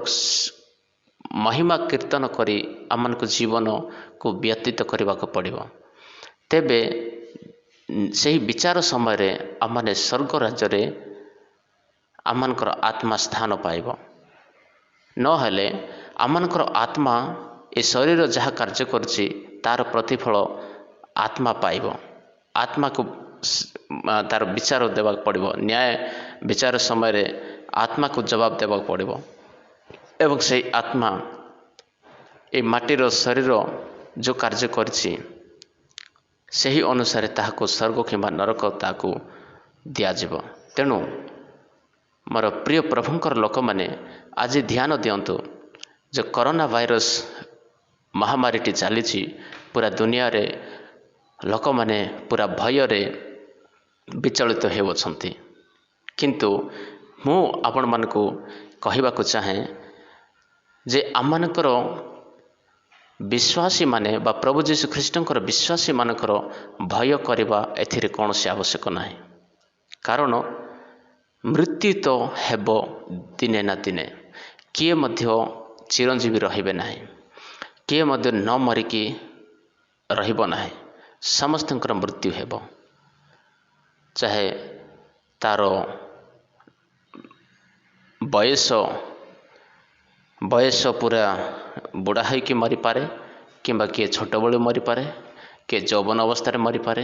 ମହିମା କୀର୍ତ୍ତନ କରି ଆମମାନଙ୍କୁ ଜୀବନକୁ ବ୍ୟତୀତ କରିବାକୁ ପଡ଼ିବ। ତେବେ ସେହି ବିଚାର ସମୟରେ ଆମମାନେ ସ୍ୱର୍ଗ ରାଜ୍ୟରେ ଆମମାନଙ୍କର ଆତ୍ମା ସ୍ଥାନ ପାଇବ। ନହେଲେ ଆମମାନଙ୍କର ଆତ୍ମା ଏ ଶରୀର ଯାହା କାର୍ଯ୍ୟ କରୁଛି ତାର ପ୍ରତିଫଳ ଆତ୍ମା ପାଇବ। ଆତ୍ମାକୁ ତାର ବିଚାର ଦେବାକୁ ପଡ଼ିବ। ନ୍ୟାୟ ବିଚାର ସମୟରେ ଆତ୍ମାକୁ ଜବାବ ଦେବାକୁ ପଡ଼ିବ। ଏବଂ ସେହି ଆତ୍ମା ଏ ମାଟିର ଶରୀର ଯେଉଁ କାର୍ଯ୍ୟ କରିଛି ସେହି ଅନୁସାରେ ତାହାକୁ ସ୍ୱର୍ଗ କିମ୍ବା ନରକ ତାହାକୁ ଦିଆଯିବ। ତେଣୁ ମୋର ପ୍ରିୟ ପ୍ରଭୁଙ୍କର ଲୋକମାନେ ଆଜି ଧ୍ୟାନ ଦିଅନ୍ତୁ, ଯେ କରୋନା ଭାଇରସ୍ ମହାମାରୀଟି ଚାଲିଛି, ପୁରା ଦୁନିଆରେ ଲୋକମାନେ ପୁରା ଭୟରେ ବିଚଳିତ ହେଉଅଛନ୍ତି। କିନ୍ତୁ ମୁଁ ଆପଣମାନଙ୍କୁ କହିବାକୁ ଚାହେଁ ଯେ ଆମମାନଙ୍କର ବିଶ୍ୱାସୀମାନେ ବା ପ୍ରଭୁ ଯୀଶୁଖ୍ରୀଷ୍ଟଙ୍କର ବିଶ୍ୱାସୀମାନଙ୍କର ଭୟ କରିବା ଏଥିରେ କୌଣସି ଆବଶ୍ୟକ ନାହିଁ। କାରଣ ମୃତ୍ୟୁ ତ ହେବ ଦିନେ ନା ଦିନେ। କିଏ ମଧ୍ୟ ଚିରଞ୍ଜୀବୀ ରହିବେ ନାହିଁ, କିଏ ମଧ୍ୟ ନ ମରିକି ରହିବ ନାହିଁ। ସମସ୍ତଙ୍କର ମୃତ୍ୟୁ ହେବ। ଚାହେ ତାର ବୟସ ପୁରା ବୁଢ଼ା ହେଇକି ମରିପାରେ, କିମ୍ବା କିଏ ଛୋଟବେଳୁ ମରିପାରେ, କିଏ ଯୌବନ ଅବସ୍ଥାରେ ମରିପାରେ,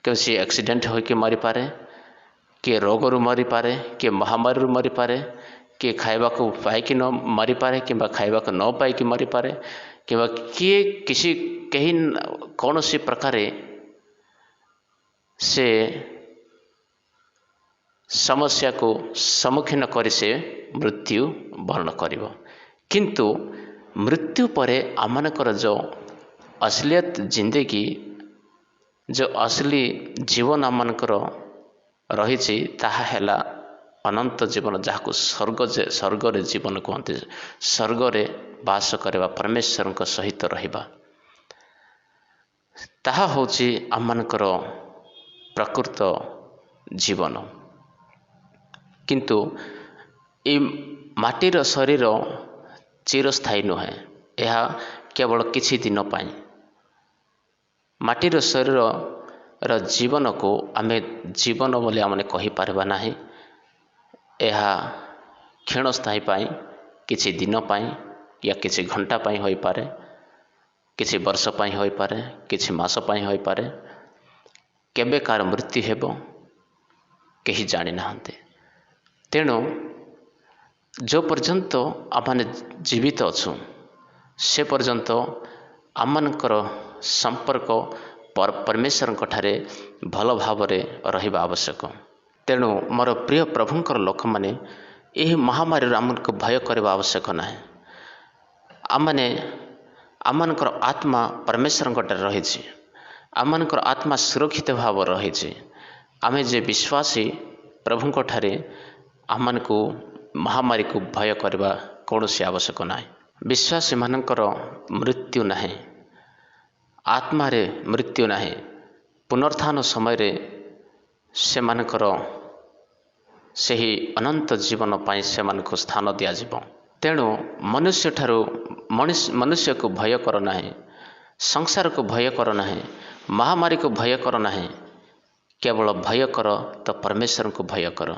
କିଏ ଆକ୍ସିଡେଣ୍ଟ ହୋଇକି ମରିପାରେ, କିଏ ରୋଗରୁ ମରିପାରେ, କିଏ ମହାମାରୀରୁ ମରିପାରେ, କିଏ ଖାଇବାକୁ ପାଇକି ନ ମରିପାରେ, କିମ୍ବା ଖାଇବାକୁ ନ ପାଇକି ମରିପାରେ, କିମ୍ବା କେହି କୌଣସି ପ୍ରକାରେ ସେ ସମସ୍ୟାକୁ ସମ୍ମୁଖୀନ କରି ସେ ମୃତ୍ୟୁ ବରଣ କରିବ। କିନ୍ତୁ ମୃତ୍ୟୁ ପରେ ଆମମାନଙ୍କର ଯେଉଁ असलियत जिंदगी जो असली जीवन आमनकर रही ताहा हैला अनंत जीवन जहाँ स्वर्ग जीवन कहते स्वर्ग बास करवा परमेश्वर सहित रहिबा ताहा होची आमनकर प्रकृत जीवन। किंतु ये माटीर शरीर चिरस्थायी नुहे, यह केवल किछि दिन पाई। माटीर शरीर जीवन को आमे जीवन बोली आमने कहि पारबा नाही। यह क्षणस्थायी पाई, किछि दिन पाई या किछि घंटा पाई होई पारे, किछि वर्ष पाई होई पारे, किछि मास पाई होई पारे। केबे कार मृत्यु हेबो केही जानि नाहंते। तेणु जो पर्यंत आमने जीवित अछु से पर्यंत आमनकर संपर्क परमेश्वर ठारे भल भावरे रहिबा आवश्यक। तेणु मोर प्रिय प्रभुंकर लोक माने यह महामारी आमको भय करवा आवश्यक ना। आमने आमनकर आत्मा परमेश्वर रही, आमनकर आत्मा सुरक्षित भाव रही। आमे जे विश्वासी प्रभुंक ठारे आमको महामारी को भय करवा कौन सी आवश्यक ना। विश्वासी मानकर मृत्यु नहीं, आत्मारे मृत्यु नहीं। पुनरुत्थान समय रे से मानकर सही अनंत जीवन पाई से मानक स्थान दिया जिवो। तेणु मनुष्य ठारू मनुष्य को भय कर नहीं, संसार को भय कर नहीं, महामारी को भय कर नहीं। केवल भय कर तो परमेश्वर को भय कर,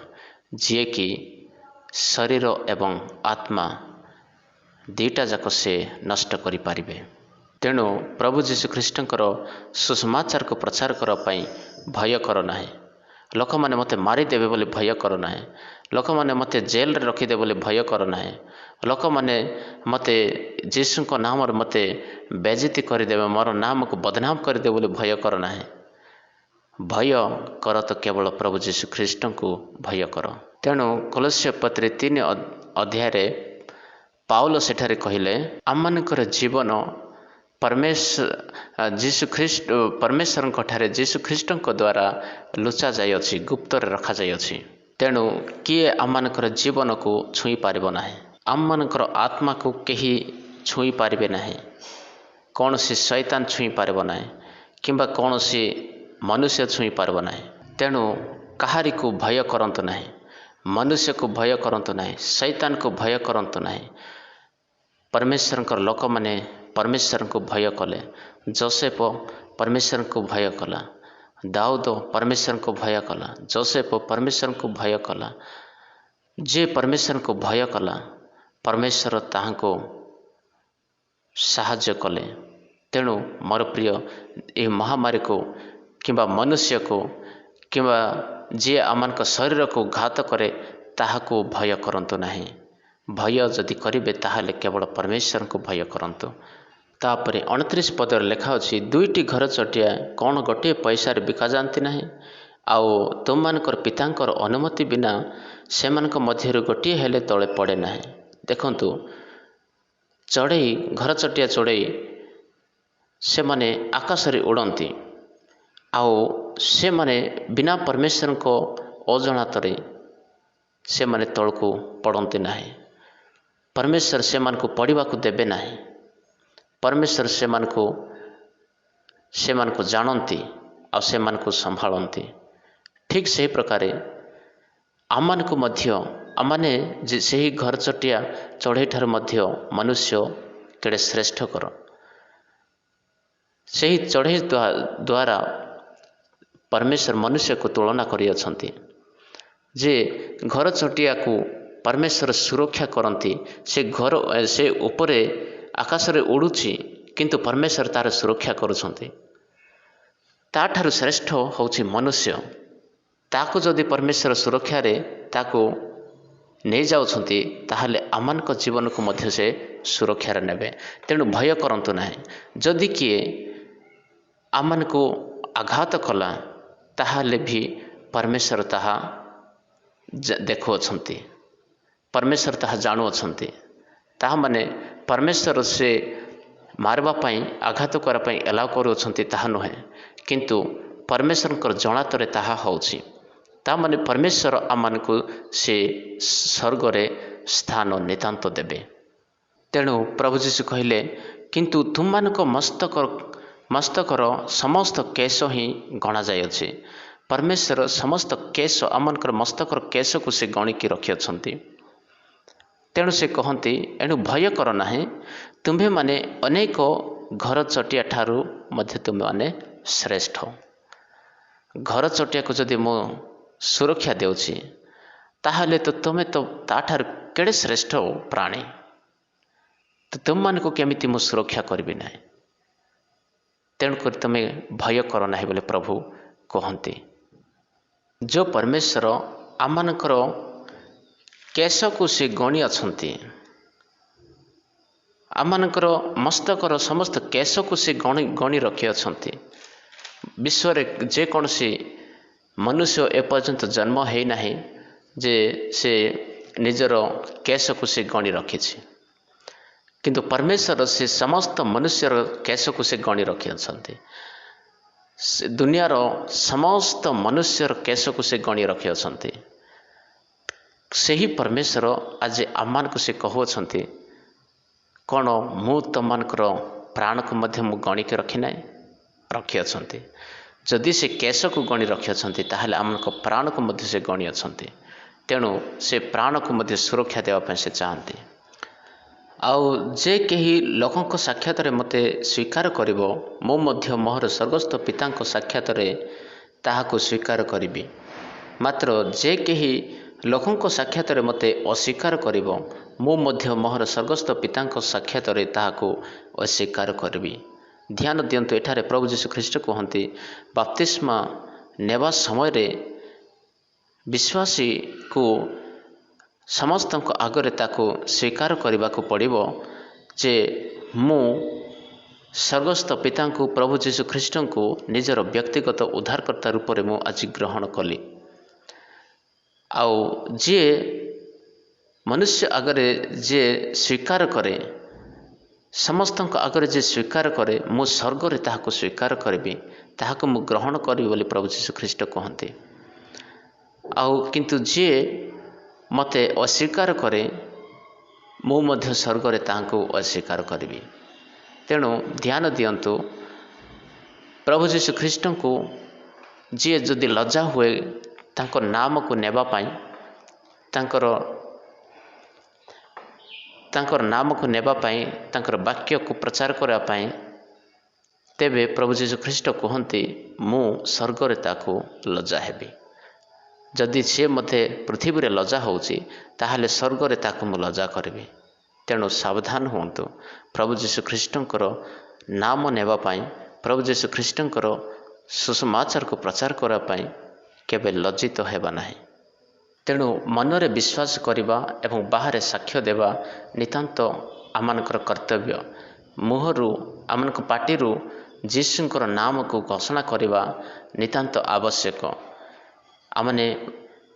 जी कि शरीर एवं आत्मा दीटा जाक से नष्ट करि पारिबे। तेणु प्रभु जीशु ख्रीष्टंकर सुसमाचार को प्रचार कर पाई भय कर नाही। लोक माने मते मारिदेवे बोली भय कर नाही, लोक माने मते जेल रे रखिदे बोली भय कर नाही, लोक माने मते जीशु को नाम रे मते बेइज्जती करदेवे, मोर नाम को बदनाम करदे बोली भय कर नाही। भय कर तो केवल प्रभु जीशु ख्रीष्ट को भय कर। तेणु कोलोस्य पत्री 3 अध्याय रे पाउल सेठारे कहिले आमनकर जीवन परमेश्वर ठारे जीशु ख्रीष्ट द्वारा लुचा जाइए, गुप्त रखा जाइए। तेणु किए आमनकर जीवन को छुई पारिबो नाही, आमनकर आत्मा को केही छुई पारिबे नाही। कौन सी शैतान छुई पारिबो नाही किंबा कौन सी मनुष्य छुई पारिबो नाही। तेणु कहारी को भय करंतु नाही, मनुष्य को भय करंतु नाही, शैतान को भय करंतु नाही। परमेश्वर लोक माने परमेश्वर को भय कले। जोसेफ परमेश्वर को भय कला, दाऊद परमेश्वर को भय कला, जोसेफ परमेश्वर को भय कला। जे परमेश्वर को भय कला परमेश्वर ताहाको साहाय्य कले। तेणु मोर प्रिय ये महामारी को किंबा मनुष्य को किंबा जे आमान शरीर को घात करे ताहाको भय करंतु नाही। भय जदि करिबे ताहाले केवल परमेश्वर को भय करंतु। तापरे 29 पद लेखा अछि, दुईटी घर चटिया कौन गोटे पैसा बिका जाती नहीं, आउ तुम मानकर पितांकर अनुमति बिना सेमानक मध्यरु गोटे हेले तले पड़े नहीं। देखंतु चढ़ई घर चटिया चढ़ई से माने आकाश रे उड़ंती, आउ से माने बिना परमेश्वर को अजणातरे से माने तलको पड़ंती नहीं। परमेश्वर से मान को पढ़ा को देवे नहीं। परमेश्वर से मान को जानती आ से मान को संभालती। ठीक से प्रकार आमान को मध्य आमाने से ही घर चटिया चढ़ई ठार मध्य मनुष्य केड़े श्रेष्ठ कर। से ही चढ़ई द्वारा परमेश्वर मनुष्य को तुलना करियछंती। जे घर चटिया को परमेश्वर सुरक्षा करती, से घर से ऊपर आकाश रे उड़ुची किंतु परमेश्वर तार सुरक्षा करुछंती। ताठारु श्रेष्ठ होछि मनुष्य। ताको जदि परमेश्वर सुरक्षा रे ताको नहीं जाउछंती ताहले आमानक जीवन को मध्य से सुरक्षा रे नेबे। तेणु भय करंतु नाही। जदि किए आमान को आघात कला ताहले भी परमेश्वर ताहा देखुअछंती, परमेश्वर ताहा जाणुअछंती। ताहा माने परमेश्वर से मारवा आघात करने एलाउ करुँच ताहा नुहे किंतु परमेश्वर जनातरे ताहा होछि ता माने परमेश्वर आम को से स्वर्ग रे स्थान नितांत देबे। तेणु प्रभु जीशु कहले किंतु तुम मानक मस्तकर समस्त केश ही गणा जायछि। परमेश्वर समस्त केश आमनकर मस्तकर केश को से गणिकी रखी अछंती। तेणु से कहती एणु भय कर नाही तुम्हें माने अनेक घर चटिया ठारू मध्य तुम्हें माने श्रेष्ठ। घर चटिया को जदि मो सुरक्षा देउछि ताहले तो तुम्हें तो ताठार केड़े श्रेष्ठ प्राणी तो तुम मान को केमिति मु सुरक्षा करबी ना। तेणुकर तुम्हें भय कर ना बोले प्रभु कहते। जो परमेश्वर आमनकर केश को से गणी अछंती आमनकर मस्तकर समस्त केश को से गणी रखी अछंती। विश्व रे जे कौन सी मनुष्य एपर्यंत जन्म है नहीं जे से निजर केश को से गणी रखी किंतु परमेश्वर से समस्त मनुष्यर केश को से गणी रखी अछंती। दुनियार समस्त मनुष्यर केश को से गणी रखी अछंती। सही परमेश्वर आज आम को से कहउछंती कौन मु तुमकर प्राण को मध्य मु गणी के रखी ना रखी अछंती। जदि से केश को गणी रखी अछंती ताहले आम प्राण को मध्य से गणी अछंती। तेणु से प्राण को मध्य सुरक्षा देवा से चाहती। आउ जे कही लोकों साक्षात रे मते स्वीकार करिवो मो मध्य मोहर स्वर्गस्थ पिता साक्षात रे ताहाको स्वीकार करिबी। मात्र जे कही लोकों साक्षात रे मते अस्वीकार करिवो मो मध्य मोहर स्वर्गस्थ पिता साक्षात रे ताहाको अस्वीकार करिबी। ध्यान दियंतु एठारे प्रभु जीशु ख्रीष्ट कहते बपतिस्मा नेवा समय रे विश्वासी को समस्त आगरे ताको स्वीकार करने को पड़िबो जे मु स्वर्गस्थ पिता को प्रभु जीशु ख्रीष्ट को निजर व्यक्तिगत उद्धारकर्ता रूप में मु आज ग्रहण कली। आउ जे मनुष्य आगरे जे स्वीकार करे समस्त आगरे जे स्वीकार करे मु स्वर्ग रे ताहाको स्वीकार करबी ताहाको मु ग्रहण करबी बोली प्रभु जीशु ख्रीष्ट कहते। आउ किंतु जे मते अस्वीकार करे मु मध्य स्वर्ग रे ताहाको अस्वीकार करबी। तेणु ध्यान दियंतु प्रभु जीशु ख्रीष्ट को जी जदि लज्जा हुए तांको नाम को नेबा पाई तांकर नाम को नेबा पाई तांकर वाक्य को प्रचार करबा पाई तेबे प्रभु जीशु ख्रीष्ट कहते मु स्वर्ग रे ताको लज्जा हेबी। जदि सी मते पृथ्वी रे लज्जा होउची ताहले स्वर्ग रे ताको मु लज्जा करबी। तेणु सावधान हुंतु प्रभु जीशु ख्रीष्टंकर नाम नेबा पाई प्रभु जीशु ख्रीष्टंकर सुसमाचार को प्रचार करा पाई केबे लज्जित हेबा नाही। तेणु मनरे विश्वास करिबा एवं बाहर साक्ष्य देवा नितांत आमनकर कर्तव्य। मुहरु आमनक पाटिरु जीशुंकर नाम को घोषणा करिबा नितांत आवश्यक। आमने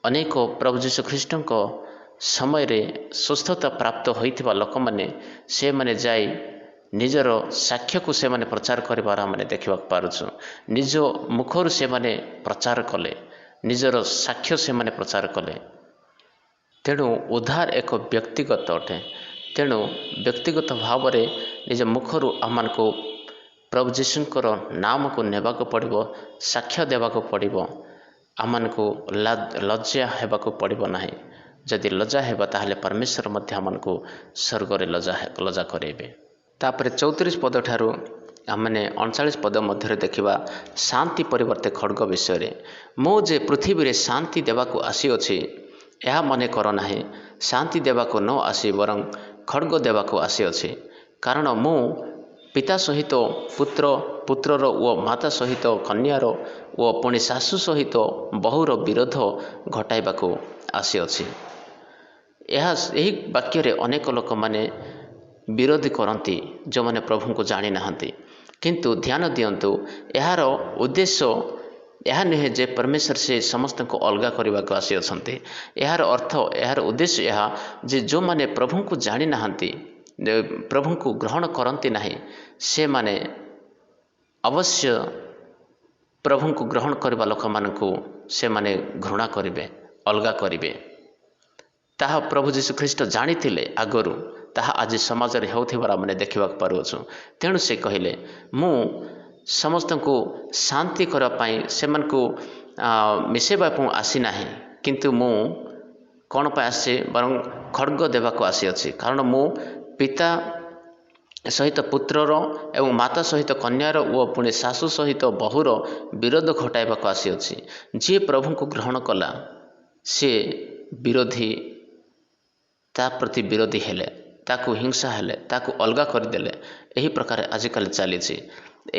अनेक प्रभु जीशु ख्रीष्ट समय रे सुस्थता प्राप्त होइथिबा लोक माने से माने जाई निजर साक्ष्य को से माने प्रचार करिबार आमने देखिबा पारुछु। निज मुखरु से माने प्रचार कले निजर साक्ष्य से माने प्रचार कले। तेणु उद्धार एक व्यक्तिगत अटे। तेणु व्यक्तिगत भाव रे निज मुखरु आमान को प्रभु जीशुंकर नाम को नेबा को पड़िबो साक्ष्य देबा को पड़िबो। आमान को लज्जा हेबा को पड़िबो नाही। जदि लज्जा हेबा ताहले परमेश्वर मध्य आमान को स्वर्ग रे लज्जा करेबे। तापर 34 पद ठारू आमने 39 पद मध्य देखिबा शांति परिवर्ते खड्ग विषय रे। मो जे पृथ्वी रे शांति देबा को आसी अछि यह मने कर नाही शांति देबा को न आसी वरं खड्ग देबा को आसी अछि। कारण मो पिता सहित पुत्रर ओ माता सहित कन्यार ओ पुणी शाशु सहित बहुर विरोध घटाइबा को आसी अछि। यही वाक्य रे अनेक लोक माने विरोधी करती जो माने प्रभु को जानी नाहंती। किंतु ध्यान दियंतु यार उद्देश्य यह नुहे जे परमेश्वर से समस्त को अलगा करने को आसी अछंती। यार अर्थ यार उद्देश्य यह जे जो माने प्रभु को जानी नाहंती ପ୍ରଭୁଙ୍କୁ ଗ୍ରହଣ କରନ୍ତି ନାହିଁ ସେମାନେ ଅବଶ୍ୟ ପ୍ରଭୁଙ୍କୁ ଗ୍ରହଣ କରିବା ଲୋକମାନଙ୍କୁ ସେମାନେ ଘୃଣା କରିବେ, ଅଲଗା କରିବେ। ତାହା ପ୍ରଭୁ ଯୀଶୁଖ୍ରୀଷ୍ଟ ଜାଣିଥିଲେ ଆଗରୁ, ତାହା ଆଜି ସମାଜରେ ହେଉଥିବାର ଆମେ ଦେଖିବାକୁ ପାରୁଅଛୁ। ତେଣୁ ସେ କହିଲେ, ମୁଁ ସମସ୍ତଙ୍କୁ ଶାନ୍ତି କରିବା ପାଇଁ ସେମାନଙ୍କୁ ମିଶାଇବା ପାଇଁ ଆସିନାହିଁ, କିନ୍ତୁ ମୁଁ କ'ଣ ପାଇଁ ଆସିଛି, ବରଂ ଖଡ଼୍ଗ ଦେବାକୁ ଆସିଅଛି। କାରଣ ମୁଁ ପିତା ସହିତ ପୁତ୍ରର ଏବଂ ମାତା ସହିତ କନ୍ୟାର ଓ ପୁଣି ଶାଶୁ ସହିତ ବୋହୂର ବିରୋଧ ଘଟାଇବାକୁ ଆସିଅଛି। ଯିଏ ପ୍ରଭୁଙ୍କୁ ଗ୍ରହଣ କଲା ସିଏ ବିରୋଧୀ, ତା ପ୍ରତି ବିରୋଧୀ ହେଲେ, ତାକୁ ହିଂସା ହେଲେ, ତାକୁ ଅଲଗା କରିଦେଲେ। ଏହି ପ୍ରକାର ଆଜିକାଲି ଚାଲିଛି।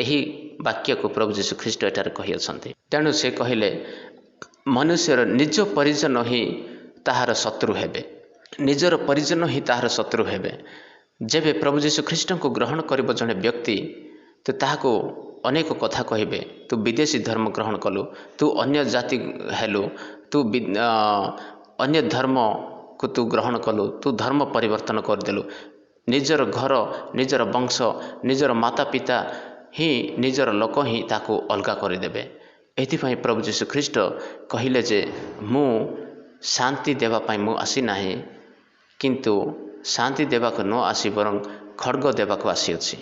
ଏହି ବାକ୍ୟକୁ ପ୍ରଭୁ ଯୀଶୁଖ୍ରୀଷ୍ଟ ଏଠାରେ କହିଅଛନ୍ତି। ତେଣୁ ସେ କହିଲେ, ମନୁଷ୍ୟର ନିଜ ପରିଜନ ହିଁ ତାହାର ଶତ୍ରୁ ହେବେ, ନିଜର ପରିଜନ ହିଁ ତାହାର ଶତ୍ରୁ ହେବେ। ଯେବେ ପ୍ରଭୁ ଯୀଶୁଖ୍ରୀଷ୍ଟଙ୍କୁ ଗ୍ରହଣ କରିବ ଜଣେ ବ୍ୟକ୍ତି, ତ ତାହାକୁ ଅନେକ କଥା କହିବେ। ତୁ ବିଦେଶୀ ଧର୍ମ ଗ୍ରହଣ କଲୁ, ତୁ ଅନ୍ୟ ଜାତି ହେଲୁ, ତୁ ଅନ୍ୟ ଧର୍ମକୁ ତୁ ଗ୍ରହଣ କଲୁ, ତୁ ଧର୍ମ ପରିବର୍ତ୍ତନ କରିଦେଲୁ। ନିଜର ଘର, ନିଜର ବଂଶ, ନିଜର ମାତା ପିତା ହିଁ, ନିଜର ଲୋକ ହିଁ ତାକୁ ଅଲଗା କରିଦେବେ। ଏଥିପାଇଁ ପ୍ରଭୁ ଯୀଶୁଖ୍ରୀଷ୍ଟ କହିଲେ ଯେ, ମୁଁ ଶାନ୍ତି ଦେବା ପାଇଁ ମୁଁ ଆସିନାହିଁ, କିନ୍ତୁ ଶାନ୍ତି ଦେବାକୁ ନ ଆସି ବରଂ ଖଡ଼୍ଗ ଦେବାକୁ ଆସିଅଛି।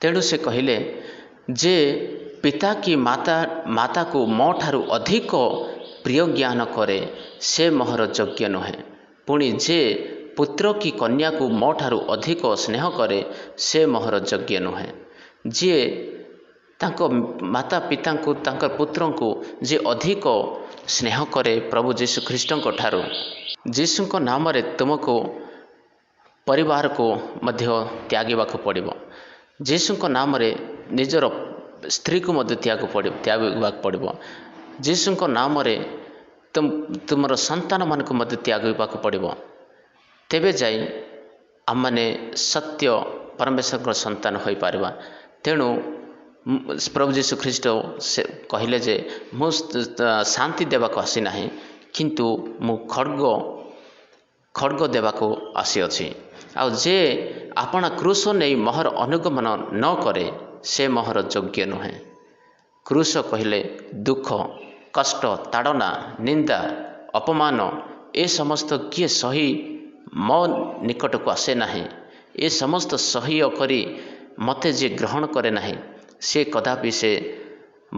ତେଣୁ ସେ କହିଲେ, ଯେ ପିତା କି ମାତାକୁ ମୋ ଠାରୁ ଅଧିକ ପ୍ରିୟ ଜ୍ଞାନ କରେ ସେ ମୋହର ଯୋଗ୍ୟ ନୁହେଁ। ପୁଣି ଯେ ପୁତ୍ର କି କନ୍ୟାକୁ ମୋ ଠାରୁ ଅଧିକ ସ୍ନେହ କରେ ସେ ମୋହର ଯୋଗ୍ୟ ନୁହେଁ। ଯିଏ ତାଙ୍କ ମାତା ପିତାଙ୍କୁ, ତାଙ୍କ ପୁତ୍ରଙ୍କୁ ଯେ ଅଧିକ ସ୍ନେହ କରେ ପ୍ରଭୁ ଯୀଶୁଖ୍ରୀଷ୍ଟଙ୍କ ଠାରୁ, ଯୀଶୁଙ୍କ ନାମରେ ତୁମକୁ ପରିବାରକୁ ମଧ୍ୟ ତ୍ୟାଗିବାକୁ ପଡ଼ିବ। ଯୀଶୁଙ୍କ ନାମରେ ନିଜର ସ୍ତ୍ରୀକୁ ମଧ୍ୟ ତ୍ୟାଗିବାକୁ ପଡ଼ିବ। ଯୀଶୁଙ୍କ ନାମରେ ତୁମର ସନ୍ତାନମାନଙ୍କୁ ମଧ୍ୟ ତ୍ୟାଗିବାକୁ ପଡ଼ିବ। ତେବେ ଯାଇ ଆମମାନେ ସତ୍ୟ ପରମେଶ୍ୱରଙ୍କ ସନ୍ତାନ ହୋଇପାରିବା। ତେଣୁ ପ୍ରଭୁ ଯୀଶୁଖ୍ରୀଷ୍ଟ ସେ କହିଲେ ଯେ, ମୁଁ ଶାନ୍ତି ଦେବାକୁ ଆସିନାହିଁ, କିନ୍ତୁ ମୁଁ ଖଡ଼୍ଗ ଦେବାକୁ ଆସିଅଛି। ଆଉ ଯେ ଆପଣା କ୍ରୁଶ ନେଇ ମୋହର ଅନୁଗମନ ନ କରେ ସେ ମୋହର ଯୋଗ୍ୟ ନୁହେଁ। କ୍ରୁଶ କହିଲେ ଦୁଃଖ, କଷ୍ଟ, ତାଡ଼ନା, ନିନ୍ଦା, ଅପମାନ, ଏ ସମସ୍ତ କିଏ ସହି ମୋ ନିକଟକୁ ଆସେ ନାହିଁ, ଏ ସମସ୍ତ ସହ୍ୟ କରି ମୋତେ ଯିଏ ଗ୍ରହଣ କରେ ନାହିଁ, ସେ କଦାପି ସେ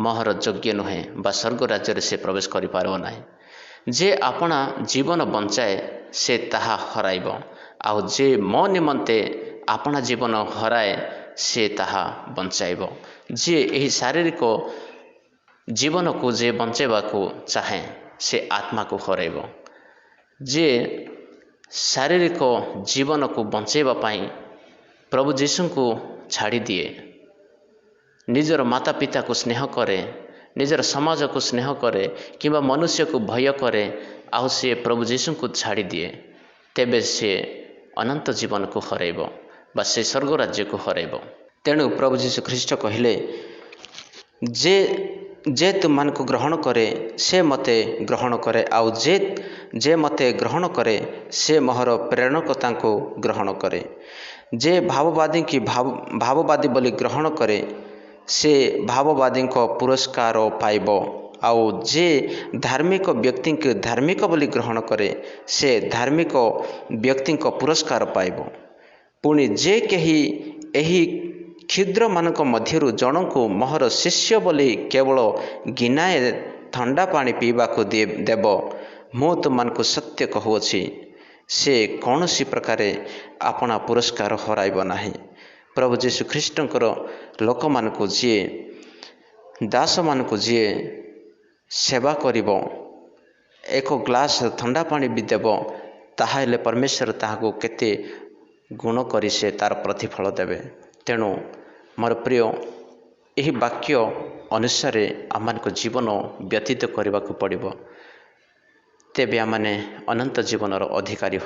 ମୋହର ଯୋଗ୍ୟ ନୁହେଁ ବା ସ୍ୱର୍ଗ ରାଜ୍ୟରେ ସେ ପ୍ରବେଶ କରିପାରିବ ନାହିଁ। ଯେ ଆପଣା ଜୀବନ ବଞ୍ଚାଏ ସେ ତାହା ହରାଇବ, ଆଉ ଯେ ମୋ ନିମନ୍ତେ ଆପଣା ଜୀବନ ହରାଏ ସେ ତାହା ବଞ୍ଚାଇବ। ଯିଏ ଏହି ଶାରୀରିକ ଜୀବନକୁ ଯେ ବଞ୍ଚାଇବାକୁ ଚାହେଁ ସେ ଆତ୍ମାକୁ ହରାଇବ। ଯିଏ ଶାରୀରିକ ଜୀବନକୁ ବଞ୍ଚାଇବା ପାଇଁ ପ୍ରଭୁ ଯୀଶୁଙ୍କୁ ଛାଡ଼ିଦିଏ, ନିଜର ମାତା ପିତାକୁ ସ୍ନେହ କରେ, ନିଜର ସମାଜକୁ ସ୍ନେହ କରେ କିମ୍ବା ମନୁଷ୍ୟକୁ ଭୟ କରେ, ଆଉ ସିଏ ପ୍ରଭୁ ଯୀଶୁଙ୍କୁ ଛାଡ଼ିଦିଏ, ତେବେ ସିଏ ଅନନ୍ତ ଜୀବନକୁ ହରାଇବ ବା ସେ ସ୍ୱର୍ଗ ରାଜ୍ୟକୁ ହରାଇବ। ତେଣୁ ପ୍ରଭୁ ଯୀଶୁଖ୍ରୀଷ୍ଟ କହିଲେ, ଯେ ତୁମମାନଙ୍କୁ ଗ୍ରହଣ କରେ ସେ ମୋତେ ଗ୍ରହଣ କରେ, ଆଉ ଯେ ମୋତେ ଗ୍ରହଣ କରେ ସେ ମୋହର ପ୍ରେରଣକର୍ତ୍ତାଙ୍କୁ ଗ୍ରହଣ କରେ। ଯେ ଭାବବାଦୀ ବୋଲି ଗ୍ରହଣ କରେ ସେ ଭାବବାଦୀଙ୍କ ପୁରସ୍କାର ପାଇବ, ଆଉ ଯେ ଧାର୍ମିକ ବ୍ୟକ୍ତିଙ୍କୁ ଧାର୍ମିକ ବୋଲି ଗ୍ରହଣ କରେ ସେ ଧାର୍ମିକ ବ୍ୟକ୍ତିଙ୍କ ପୁରସ୍କାର ପାଇବ। ପୁଣି ଯେ କେହି ଏହି କ୍ଷୁଦ୍ରମାନଙ୍କ ମଧ୍ୟରୁ ଜଣଙ୍କୁ ମୋହର ଶିଷ୍ୟ ବୋଲି କେବଳ ଗିନାଏ ଥଣ୍ଡା ପାଣି ପିଇବାକୁ ଦେବ, ମୁଁ ତୁମମାନଙ୍କୁ ସତ୍ୟ କହୁଅଛି, ସେ କୌଣସି ପ୍ରକାରେ ଆପଣା ପୁରସ୍କାର ହରାଇବ ନାହିଁ। ପ୍ରଭୁ ଯୀଶୁଖ୍ରୀଷ୍ଟଙ୍କର ଲୋକମାନଙ୍କୁ ଯିଏ, ଦାସମାନଙ୍କୁ ଯିଏ ସେବା କରିବ, ଏକ ଗ୍ଲାସ ଥଣ୍ଡା ପାଣି ବି ଦେବ, ତାହେଲେ ପରମେଶ୍ୱର ତାହାକୁ କେତେ ଗୁଣ କରି ସେ ତାର ପ୍ରତିଫଳ ଦେବେ। ତେଣୁ ମୋର ପ୍ରିୟ, ଏହି ବାକ୍ୟ ଅନୁସାରେ ଆମମାନଙ୍କ ଜୀବନ ବ୍ୟତୀତ କରିବାକୁ ପଡ଼ିବ, ତେବେ ଆମମାନେ ଅନନ୍ତ ଜୀବନର ଅଧିକାରୀ